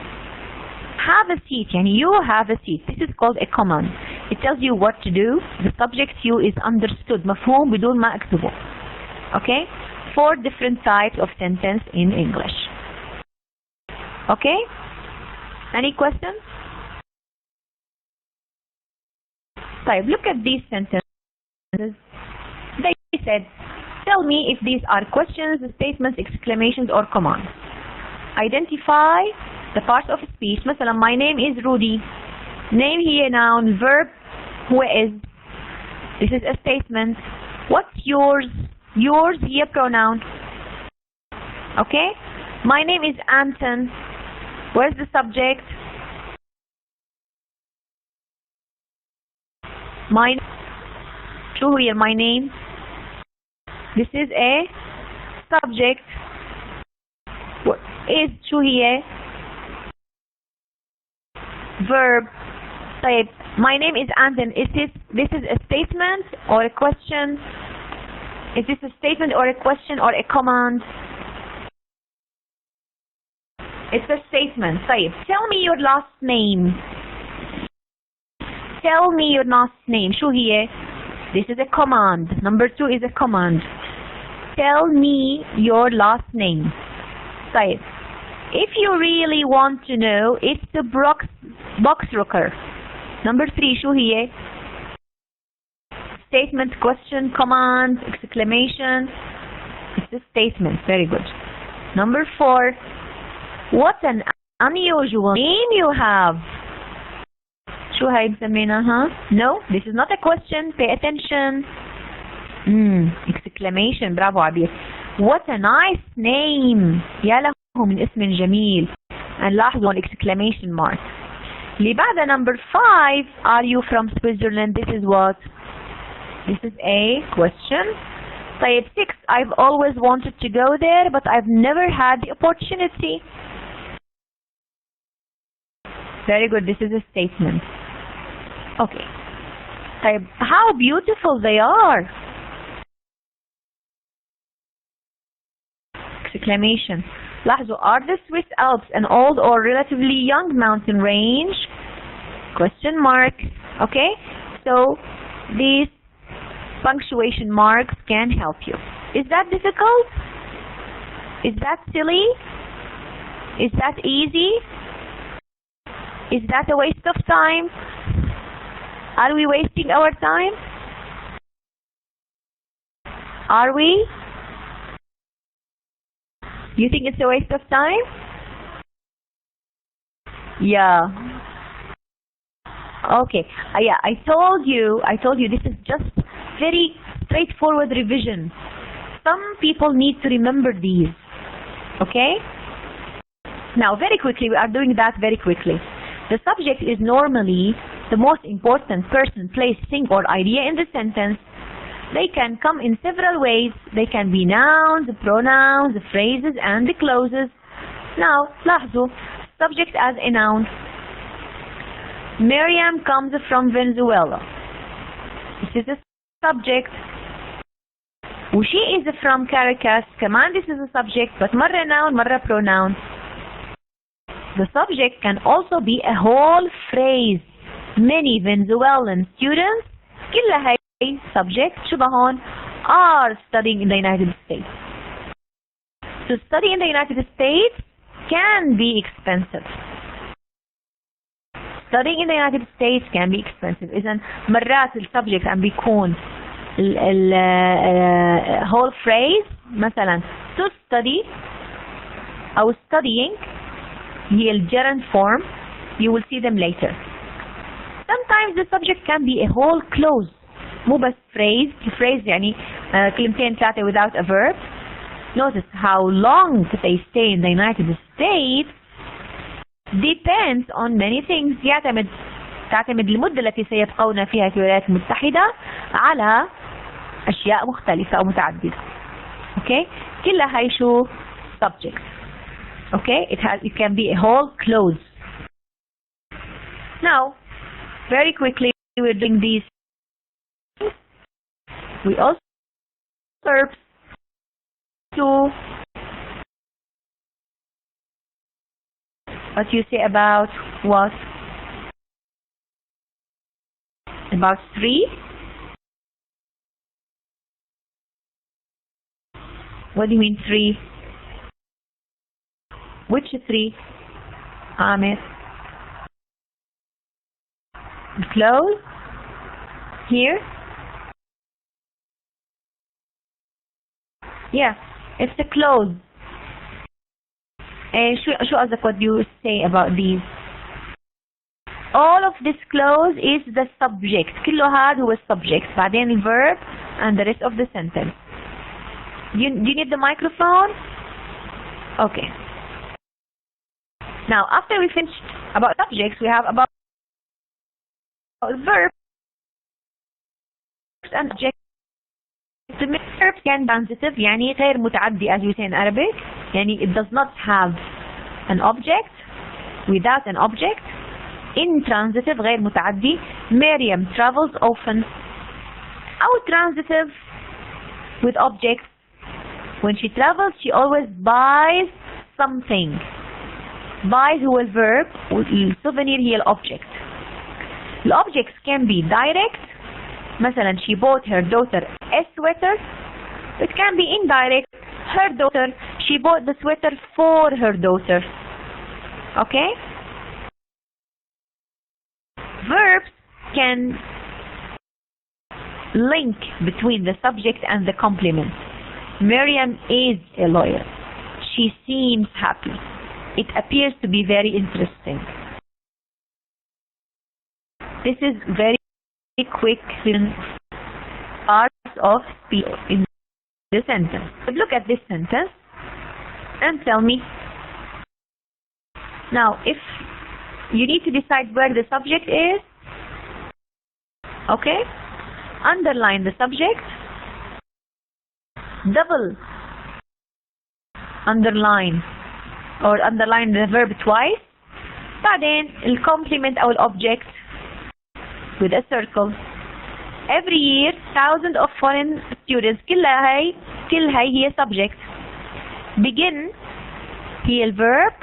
Have a seat, يعني you have a seat. This is called a command. It tells you what to do. The subject you is understood. مفهوم بدون ما أكتبه. Okay? 4 different types of sentence in English. Okay? Any questions? طيب, look at these sentences. They said, tell me if these are questions, statements, exclamations, or commands. Identify the parts of speech. مثلا, my name is Rudy. Name here noun, verb, who is. This is a statement. What's yours? Yours here pronoun. Okay? My name is Anton. Where's the subject? My true here, my name. This is a subject. What is true here? Verb. Type. My name is Anton. This is a statement or a question? Is this a statement or a question or a command? It's a statement. طيب, tell me your last name. Tell me your last name. شو هي? This is a command. Number 2 is a command. Tell me your last name. طيب, if you really want to know, it's the box rocker. Number 3 شو هي? Statement, question, command, exclamation. It's a statement. Very good. Number 4. What an unusual name you have. شو هاي بسميناها? No, this is not a question. Pay attention. Exclamation. برافو عبير. What a nice name. يا له من اسم جميل. And لاحظوا exclamation mark. اللي بعدها number 5. Are you from Switzerland? This is what? This is a question. طيب 6. I've always wanted to go there, but I've never had the opportunity. Very good. This is a statement. Okay. طيب, how beautiful they are. Exclamation. لاحظوا, are the Swiss Alps an old or relatively young mountain range? Question mark. Okay. So these punctuation marks can help you. Is that difficult? Is that silly? Is that easy? Is that a waste of time? Are we wasting our time? Are we? You think it's a waste of time? Yeah. Okay. Yeah, I told you this is just very straightforward revision. Some people need to remember these. Okay? Now, very quickly, we are doing that very quickly. The subject is normally the most important person, place, thing, or idea in the sentence. They can come in several ways. They can be nouns, pronouns, phrases, and the clauses. Now, لاحظوا, subject as a noun. Miriam comes from Venezuela. This is a subject. She is from Caracas. كمان this is a subject, but مرة noun, مرة pronoun. The subject can also be a whole phrase. Many Venezuelan students, كلها هي subject شو هون, are studying in the United States. To study in the United States can be expensive. Studying in the United States can be expensive. إذن مرات السبجect عم بيكون whole phrase, مثلا to study أو studying هي الgerund form. You will see them later. Sometimes the subject can be a whole clause, مو بس phrase يعني كلمتين ثلاثة without a verb. Notice how long they stay in the United States depends on many things. تعتمد المدة التي سيبقون فيها في الولايات المتحدة على أشياء مختلفة أو متعددة. Okay? كلها هي شو subject. Okay? It can be a whole clause. Now, very quickly, we're doing these. We also verbs to what you say about what? About 3? What do you mean 3? Which 3? Ahmed. Close. Here. Yeah, it's a clause. شو قصدك what do you say about these? All of this clause is the subject. كله هذا هو subject. بعدين the verb and the rest of the sentence. Do you need the microphone? Okay. Now, after we finished about subjects, we have about verbs and objects. The verb can be transitive, يعني غير متعدي as you say in Arabic. يعني it does not have an object, without an object. Intransitive غير متعدي. Miriam travels often. أو transitive with objects. When she travels, she always buys something. Buys هو الverb والsouvenir هي الobject. The objects can be direct. مثلا she bought her daughter a sweater. It can be indirect. Her daughter, she bought the sweater for her daughter. Okay? Verbs can link between the subject and the complement. Miriam is a lawyer. She seems happy. It appears to be very interesting. This is very quick parts of speech in the sentence. But look at this sentence and tell me. Now, if you need to decide where the subject is, okay, underline the subject, double underline or underline the verb twice, بعدين the complement or object with a circle. Every year, thousands of foreign students, كلها هي subject. Begin هي الverb.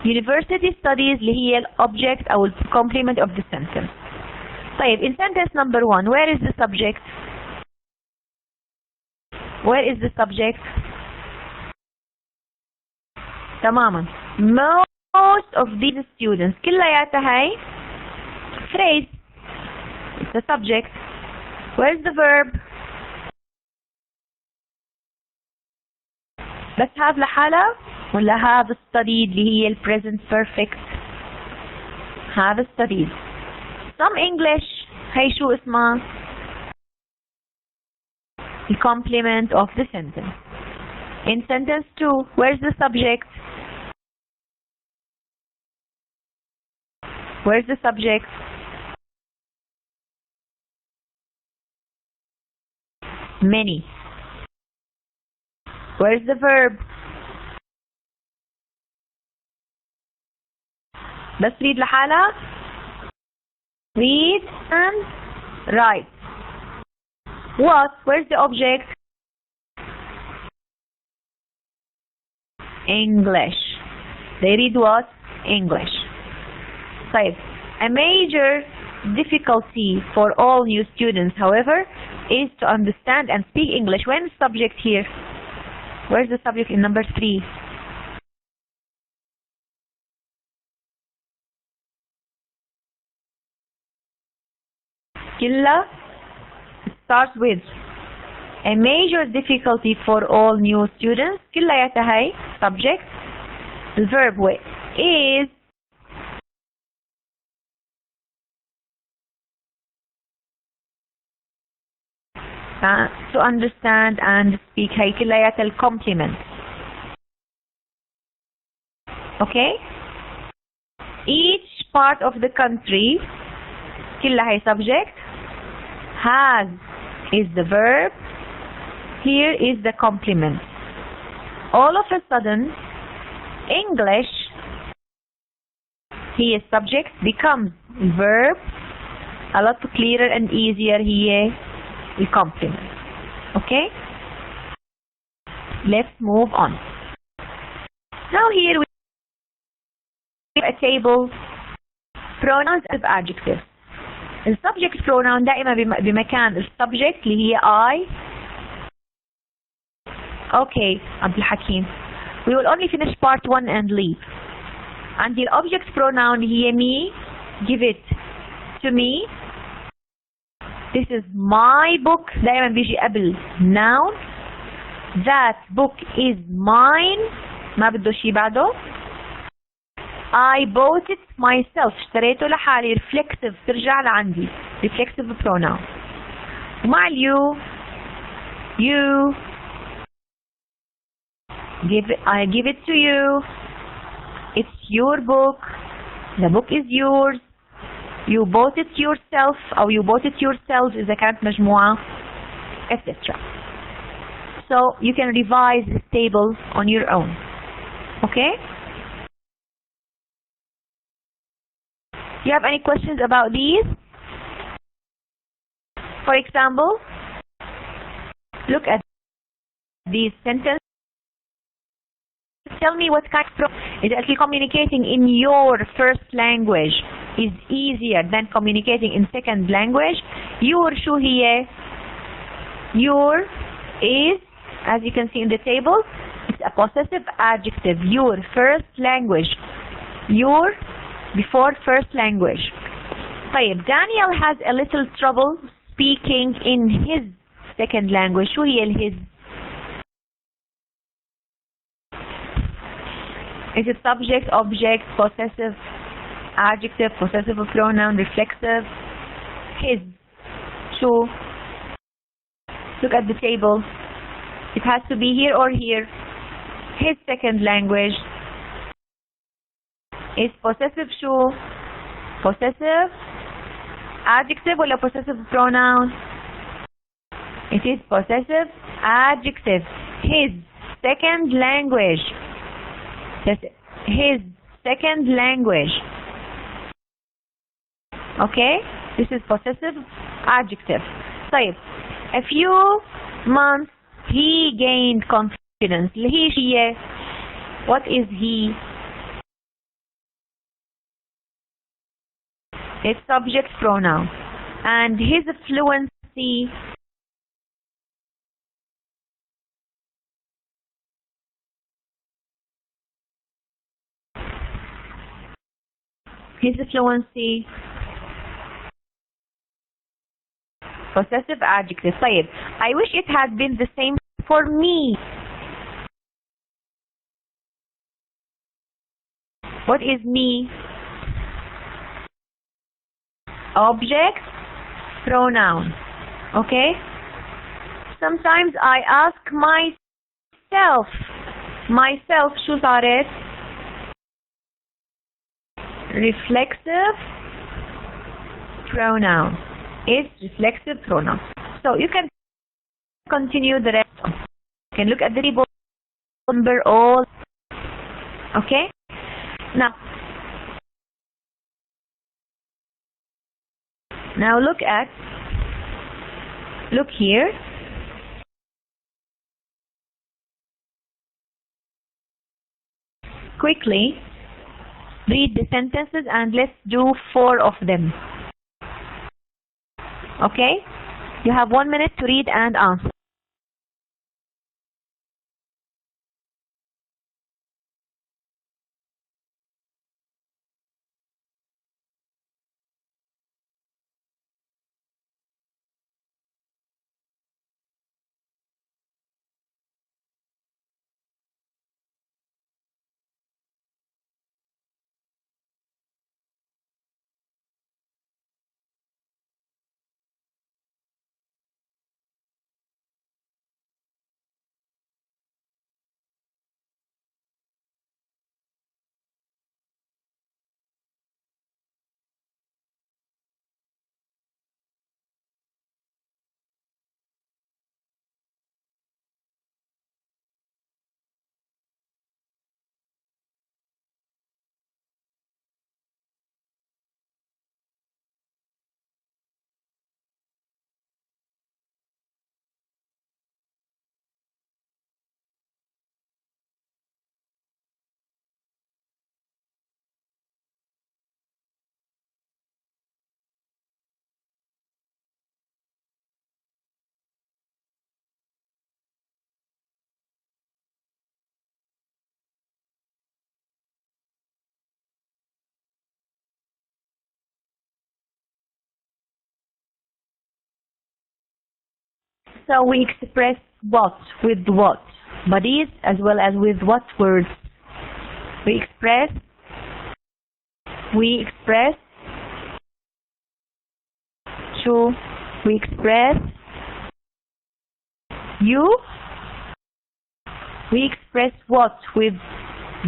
University studies اللي هي object أو complement of the sentence. طيب, in sentence number 1, where is the subject? Where is the subject? تماما. Most of these students كلياتها هي phrase. It's the subject. Where's the verb? بس have لحالها ولا have studied اللي هي ال present perfect؟ have studied. Some English هي شو اسمها؟ the complement of the sentence. In sentence 2, where's the subject? Where's the subject? Many. Where's the verb? بس read لحالها. Read and write. What? Where's the object? English. They read what? English. طيب. A major difficulty for all new students, however, is to understand and speak English. When is subject here? Where's the subject in number 3? Killa starts with a major difficulty for all new students. كلياتها هي subject. The verb is to understand and speak. هي كلياتها الcomplement. Okay? Each part of the country كلها هي subject. Has is the verb. Here is the complement. All of a sudden, English, he is subject, becomes verb. A lot clearer and easier here, the complement. Okay? Let's move on. Now here we have a table, pronouns and adjectives. The subject pronoun دائما بمكان السبجكت اللي هي I. Okay, عبد الحكيم. We will only finish part 1 and leave. عندي الobject pronoun اللي هي me. Give it to me. This is my book. دائما بيجي قبل noun. That book is mine. ما بده شيء بعده. I bought it myself. اشتريته لحالي. Reflexive ترجع لعندي. Reflexive pronoun. ومع you I give it to you. It's your book. The book is yours. You bought it yourself أو you bought it yourselves إذا كانت مجموعة, etc. So you can revise this table on your own. Okay? Do you have any questions about these? For example, look at these sentences. Tell me what kind of is actually communicating in your first language is easier than communicating in second language. Your شو هي? Your is, as you can see in the table, it's a possessive adjective. Your first language. Your before first language. طيب, Daniel has a little trouble speaking in his second language. شو هي his? Is it subject, object, possessive, adjective, possessive pronoun, reflexive? His. شو? Look at the table. It has to be here or here. His second language is possessive شو? Possessive adjective or possessive pronoun? It is possessive adjective. His second language. His second language. Okay? This is possessive adjective. طيب, a few months he gained confidence. He, she. What is he? It's subject pronoun. And his fluency his fluency. Possessive adjective. طيب, I wish it had been the same for me. What is me? Object, pronoun. Okay? Sometimes I ask myself. شو صارت? Reflexive pronoun. It's reflexive pronoun. So you can continue the rest. You can look at the table number all. Okay? Now look here. Quickly read the sentences and let's do 4 of them. Okay? You have 1 minute to read and answer. So we express what with what? Bodies as well as with what words? We express شو? We express you. We express what with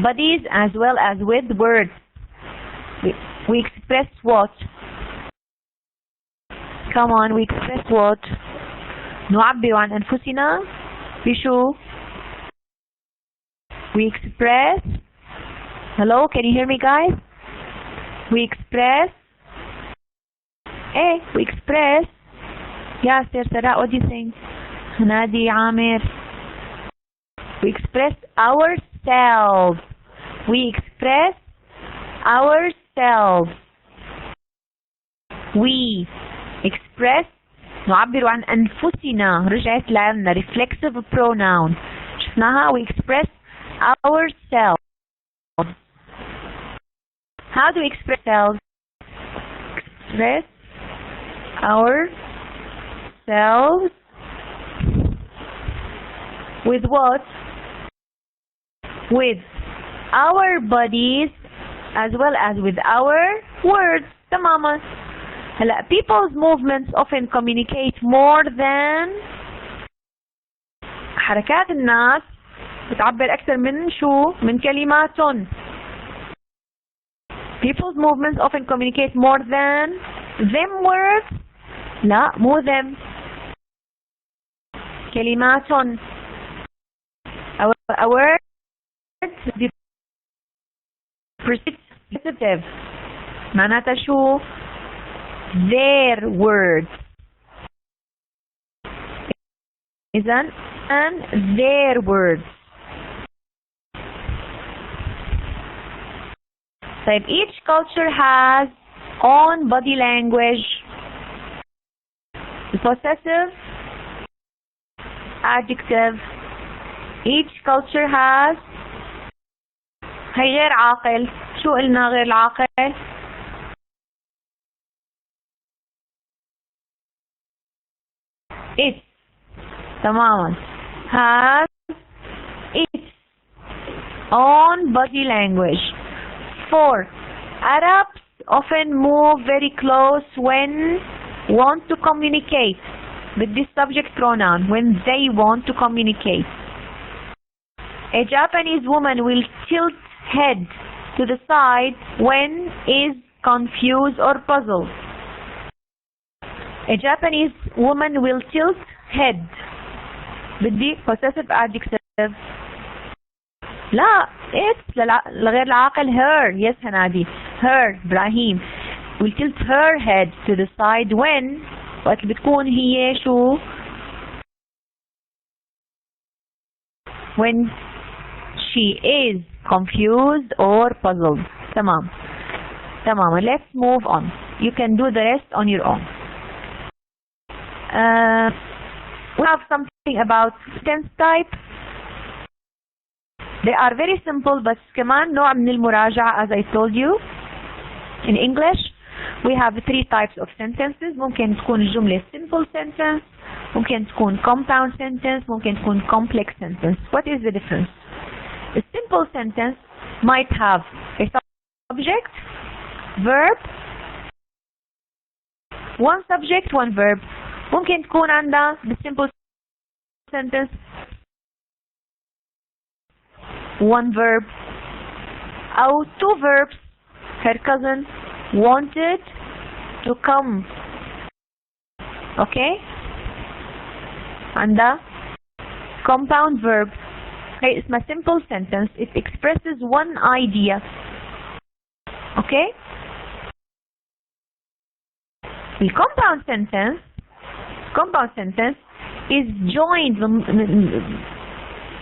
bodies as well as with words. We express what? Come on, we express what? نعبر عن أنفسنا بشو؟ We express. Hello, can you hear me, guys? We express. We express. Yasir, Sarah, what do you think? Nadi, Amir. We express ourselves. We express ourselves. We express. نعبر عن أنفسنا. رجعت لنا reflexive pronoun. شفناها. We express ourselves. How do we express ourselves? Express ourselves with what? With our bodies as well as with our words. تماما. هلا people's movements often communicate more than. حركات الناس بتعبر أكثر من شو؟ من كلماتهم. People's movements often communicate more than them words. لا مو them. كلماتهم. Our words the perceptive. معناتها شو؟ Their words. إذن and their words. طيب each culture has own body language. Possessive adjective. Each culture has. هي غير عاقل. شو قلنا غير العاقل؟ its تماما has its own body language. 4. Arabs often move very close when want to communicate with this subject pronoun, when they want to communicate. A Japanese woman will tilt head to the side when is confused or puzzled. A Japanese woman will tilt head. بدي possessive adjective. لا it's لغير العاقل her. Yes هنادي her إبراهيم will tilt her head to the side when وقت بتكون هي شو when she is confused or puzzled. تمام. Let's move on. You can do the rest on your own. We have something about tense type. They are very simple but كمان نوع من المراجعة as I told you. In English we have 3 types of sentences. ممكن تكون الجملة simple sentence, ممكن تكون compound sentence, ممكن تكون complex sentence. What is the difference? A simple sentence might have a subject, verb, one subject, one verb. ممكن تكون عندها the simple sentence one verb أو 2 verbs. Her cousin wanted to come. Okay? عندها compound verb. هي اسمها simple sentence. It expresses one idea. Okay? The compound sentence is joined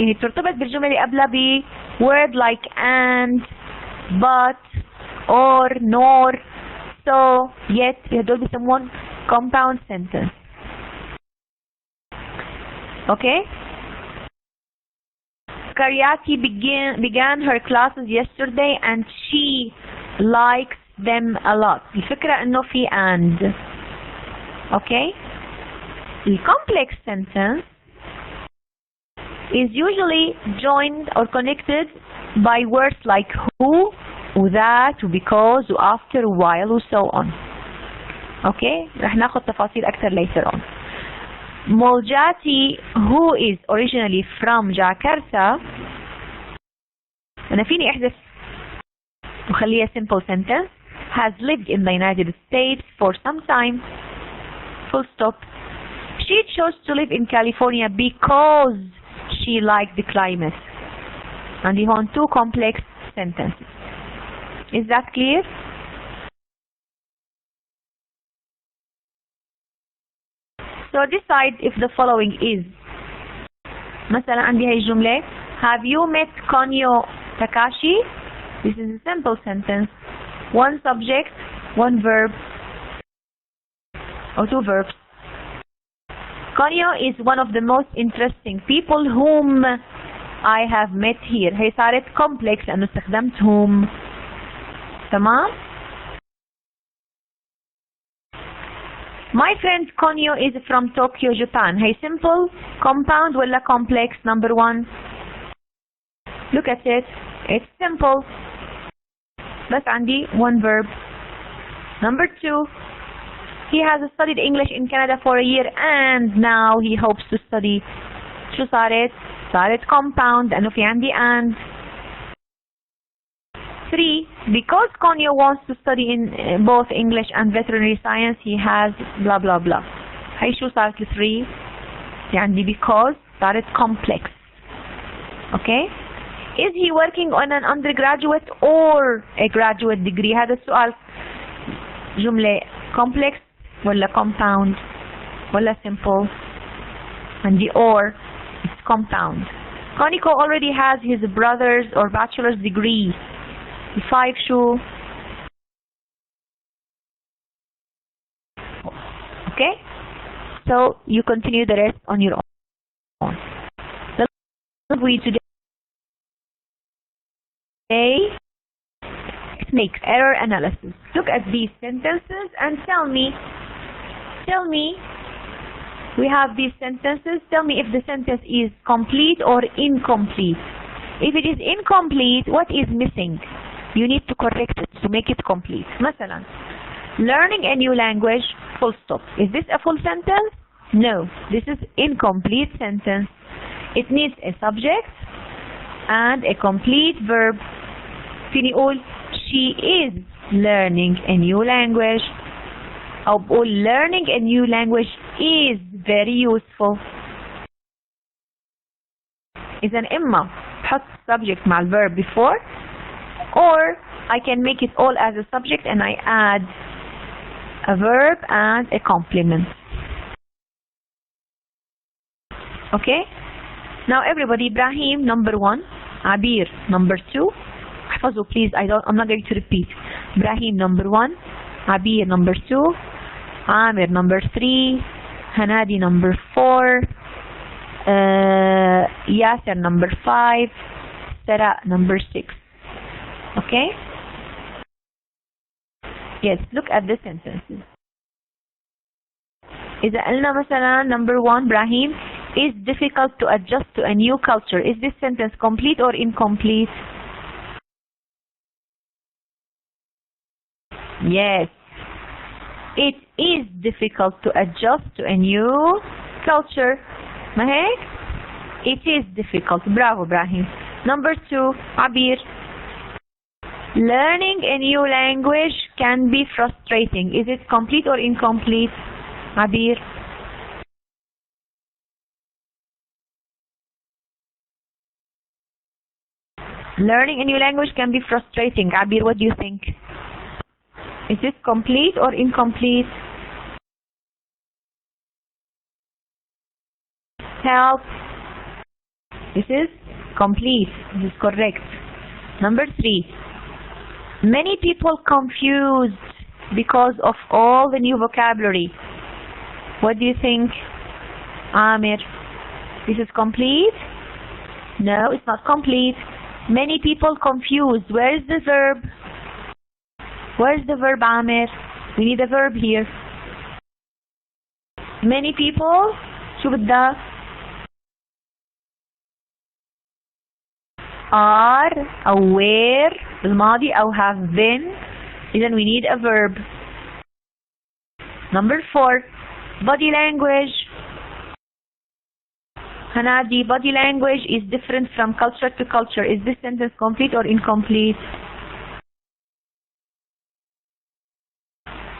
يعني ترتبط بالجملة اللي قبلها ب word like and, but, or, nor, so, yet. هدول بيسمون compound sentence. Okay? Karyati began her classes yesterday and she likes them a lot. الفكرة انه في and. Okay? The complex sentence is usually joined or connected by words like who, that, because, after, while, so on. Okay? رح ناخد تفاصيل أكثر later on. Moljati, who is originally from Jakarta, أنا فيني أحذف وخليها simple sentence, has lived in the United States for some time. Full stop. She chose to live in California because she liked the climate. And you have 2 complex sentences. Is that clear? So decide if the following is. مثلا عندي هاي الجملة. Have you met Konyo Takashi? This is a simple sentence. 1 subject, 1 verb, or 2 verbs. Konyo is one of the most interesting people whom I have met here. هي صارت complex لأنه استخدمت whom. تمام؟ My friend Konyo is from Tokyo, Japan. هي simple, compound ولا complex? Number 1. Look at it. It's simple. بس عندي 1 verb. Number 2. He has studied English in Canada for a year and now he hopes to study. شو صارت؟ صارت compound لأنه في عندي and. 3. Because Konyo wants to study in both English and veterinary science, he has blah blah blah. هي شو صارت ل 3؟ في عندي because صارت complex. Okay? Is he working on an undergraduate or a graduate degree? هذا السؤال. جملة complex ولا compound ولا simple. عندي or. It's compound. Koniko already has his brother's or bachelor's degree. 5 شو. Okay? So you continue the rest on your own. The we today makes error analysis. Look at these sentences and tell me We have these sentences. Tell me if the sentence is complete or incomplete. If it is incomplete, what is missing? You need to correct it to make it complete. مثلا, learning a new language, full stop. Is this a full sentence? No, this is incomplete sentence. It needs a subject and a complete verb. فيني أقول she is learning a new language. أو بقول learning a new language is very useful. إذا إما حط subject مع الverb before, or I can make it all as a subject and I add a verb and a complement. Okay? Now everybody, Ibrahim number 1, Abir number 2. احفظوا please, I'm not going to repeat. Ibrahim number 1, Abir number 2, Amir number 3, Hanadi number 4, Yasser number 5, Sarah number 6. Okay? Yes, look at the sentences. إذا قلنا مثلا number 1, Ibrahim is difficult to adjust to a new culture. Is this sentence complete or incomplete? Yes. It is difficult to adjust to a new culture. ما هيك؟ It is difficult. Bravo, Ibrahim. Number 2, Abir. Learning a new language can be frustrating. Is it complete or incomplete? Abir. Learning a new language can be frustrating. Abir, what do you think? Is this complete or incomplete? Help. This is complete. This is correct. Number 3. Many people confused because of all the new vocabulary. What do you think, Amir? This is complete? No, it's not complete. Many people confused. Where is the verb? Where is the verb, Amir? We need a verb here. Many people, شو بدها? are أو were بالماضي أو have been. إذن we need a verb. Number 4, body language. Hanadi, body language is different from culture to culture. Is this sentence complete or incomplete?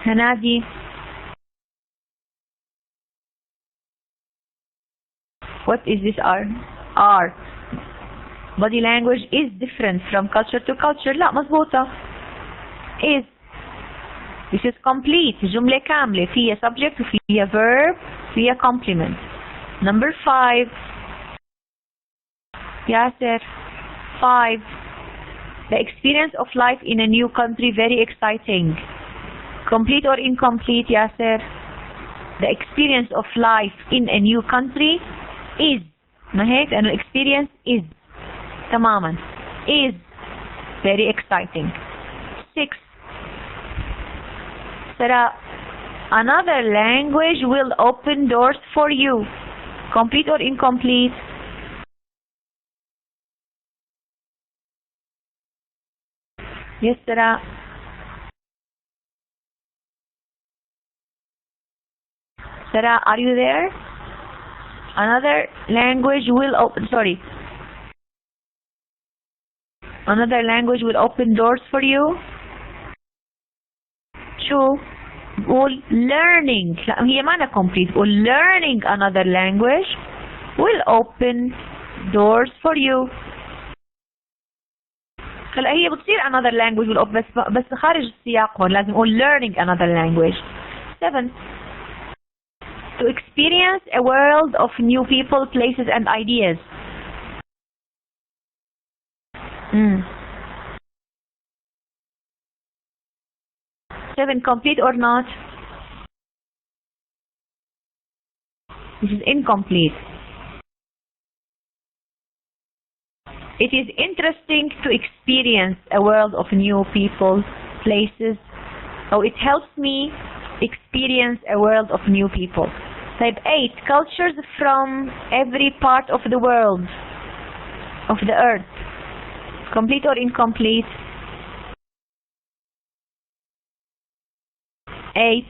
Hanadi. What is this R? R. Body language is different from culture to culture. لا مظبوطة. Is. This is complete. جملة كاملة فيها subject وفيها verb فيها complement. Number 5. Yasser. 5. The experience of life in a new country very exciting. Complete or incomplete, Yasser? The experience of life in a new country is. ما هيك؟ لأنه experience is. تماما. Is very exciting. 6. Sarah, another language will open doors for you. Complete or incomplete? Yes, Sarah. Sarah, are you there? Another language will open, sorry. Another language will open doors for you. شو؟ بقول learning. لا هي معنى complete. بقول learning another language will open doors for you. هلا هي بتصير another language will open بس خارج السياق هون لازم أقول learning another language. 7. To experience a world of new people, places and ideas. 7 complete or not? This is incomplete. It is interesting to experience a world of new people, places. So it helps me experience a world of new people. طيب 8 cultures from every part of the world of the earth. Complete or incomplete? 8.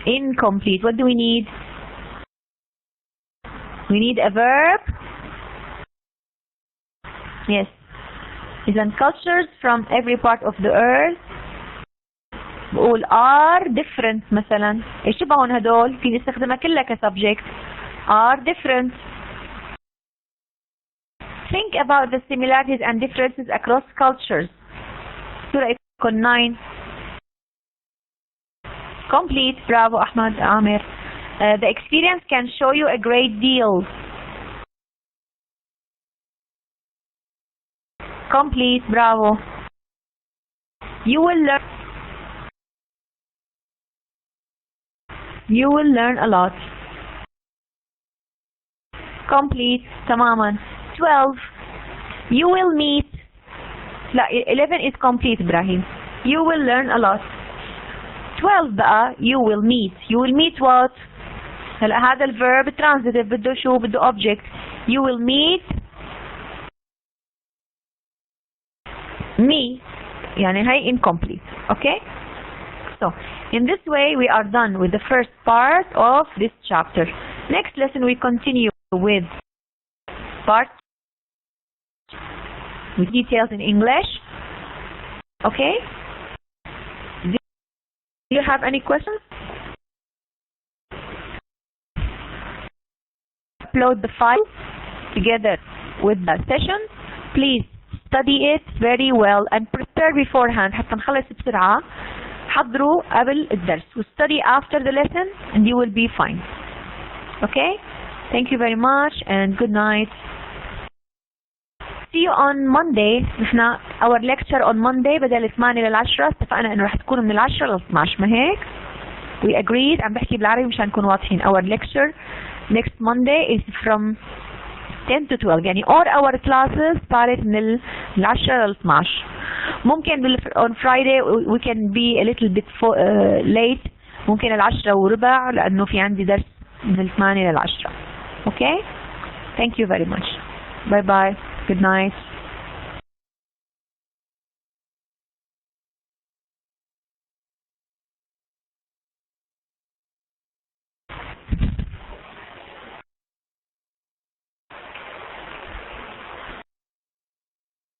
Incomplete. What do we need? We need a verb. Yes. إذن cultures from every part of the earth. بقول are different مثلا. ايش شبهون هدول؟ فيني استخدمها كلها كسبجكت. Are different. Think about the similarities and differences across cultures. شو رأيكم 9؟ Complete. Bravo أحمد عامر. The experience can show you a great deal. Complete. Bravo. You will learn a lot. Complete. تماما. 12. You will meet. لا 11 is complete إبراهيم. You will learn a lot. 12 بقى you will meet. You will meet what؟ هلا هذا الverb transitive بده شو؟ بده object. You will meet me. يعني هي incomplete. Okay? So in this way we are done with the first part of this chapter. Next lesson we continue with part with details in English. Okay? Do you have any questions? Upload the file together with the session. Please study it very well and prepare beforehand حتى نخلص بسرعة. حضروا قبل الدرس. Study after the lesson and you will be fine. Okay? Thank you very much and good night. See you on Monday. نحن our lecture on Monday بدل 8 ل10 اتفقنا انه رح تكون من 10 ل 12 ما هيك؟ We agreed. عم بحكي بالعربي مشان نكون واضحين. Our lecture next Monday is from 10 to 12 يعني all our classes started من 10 ل 12. ممكن on Friday we can be a little bit late. ممكن 10:15 لأنه في عندي درس من 8 ل 10. Okay? Thank you very much. Bye bye. Good night.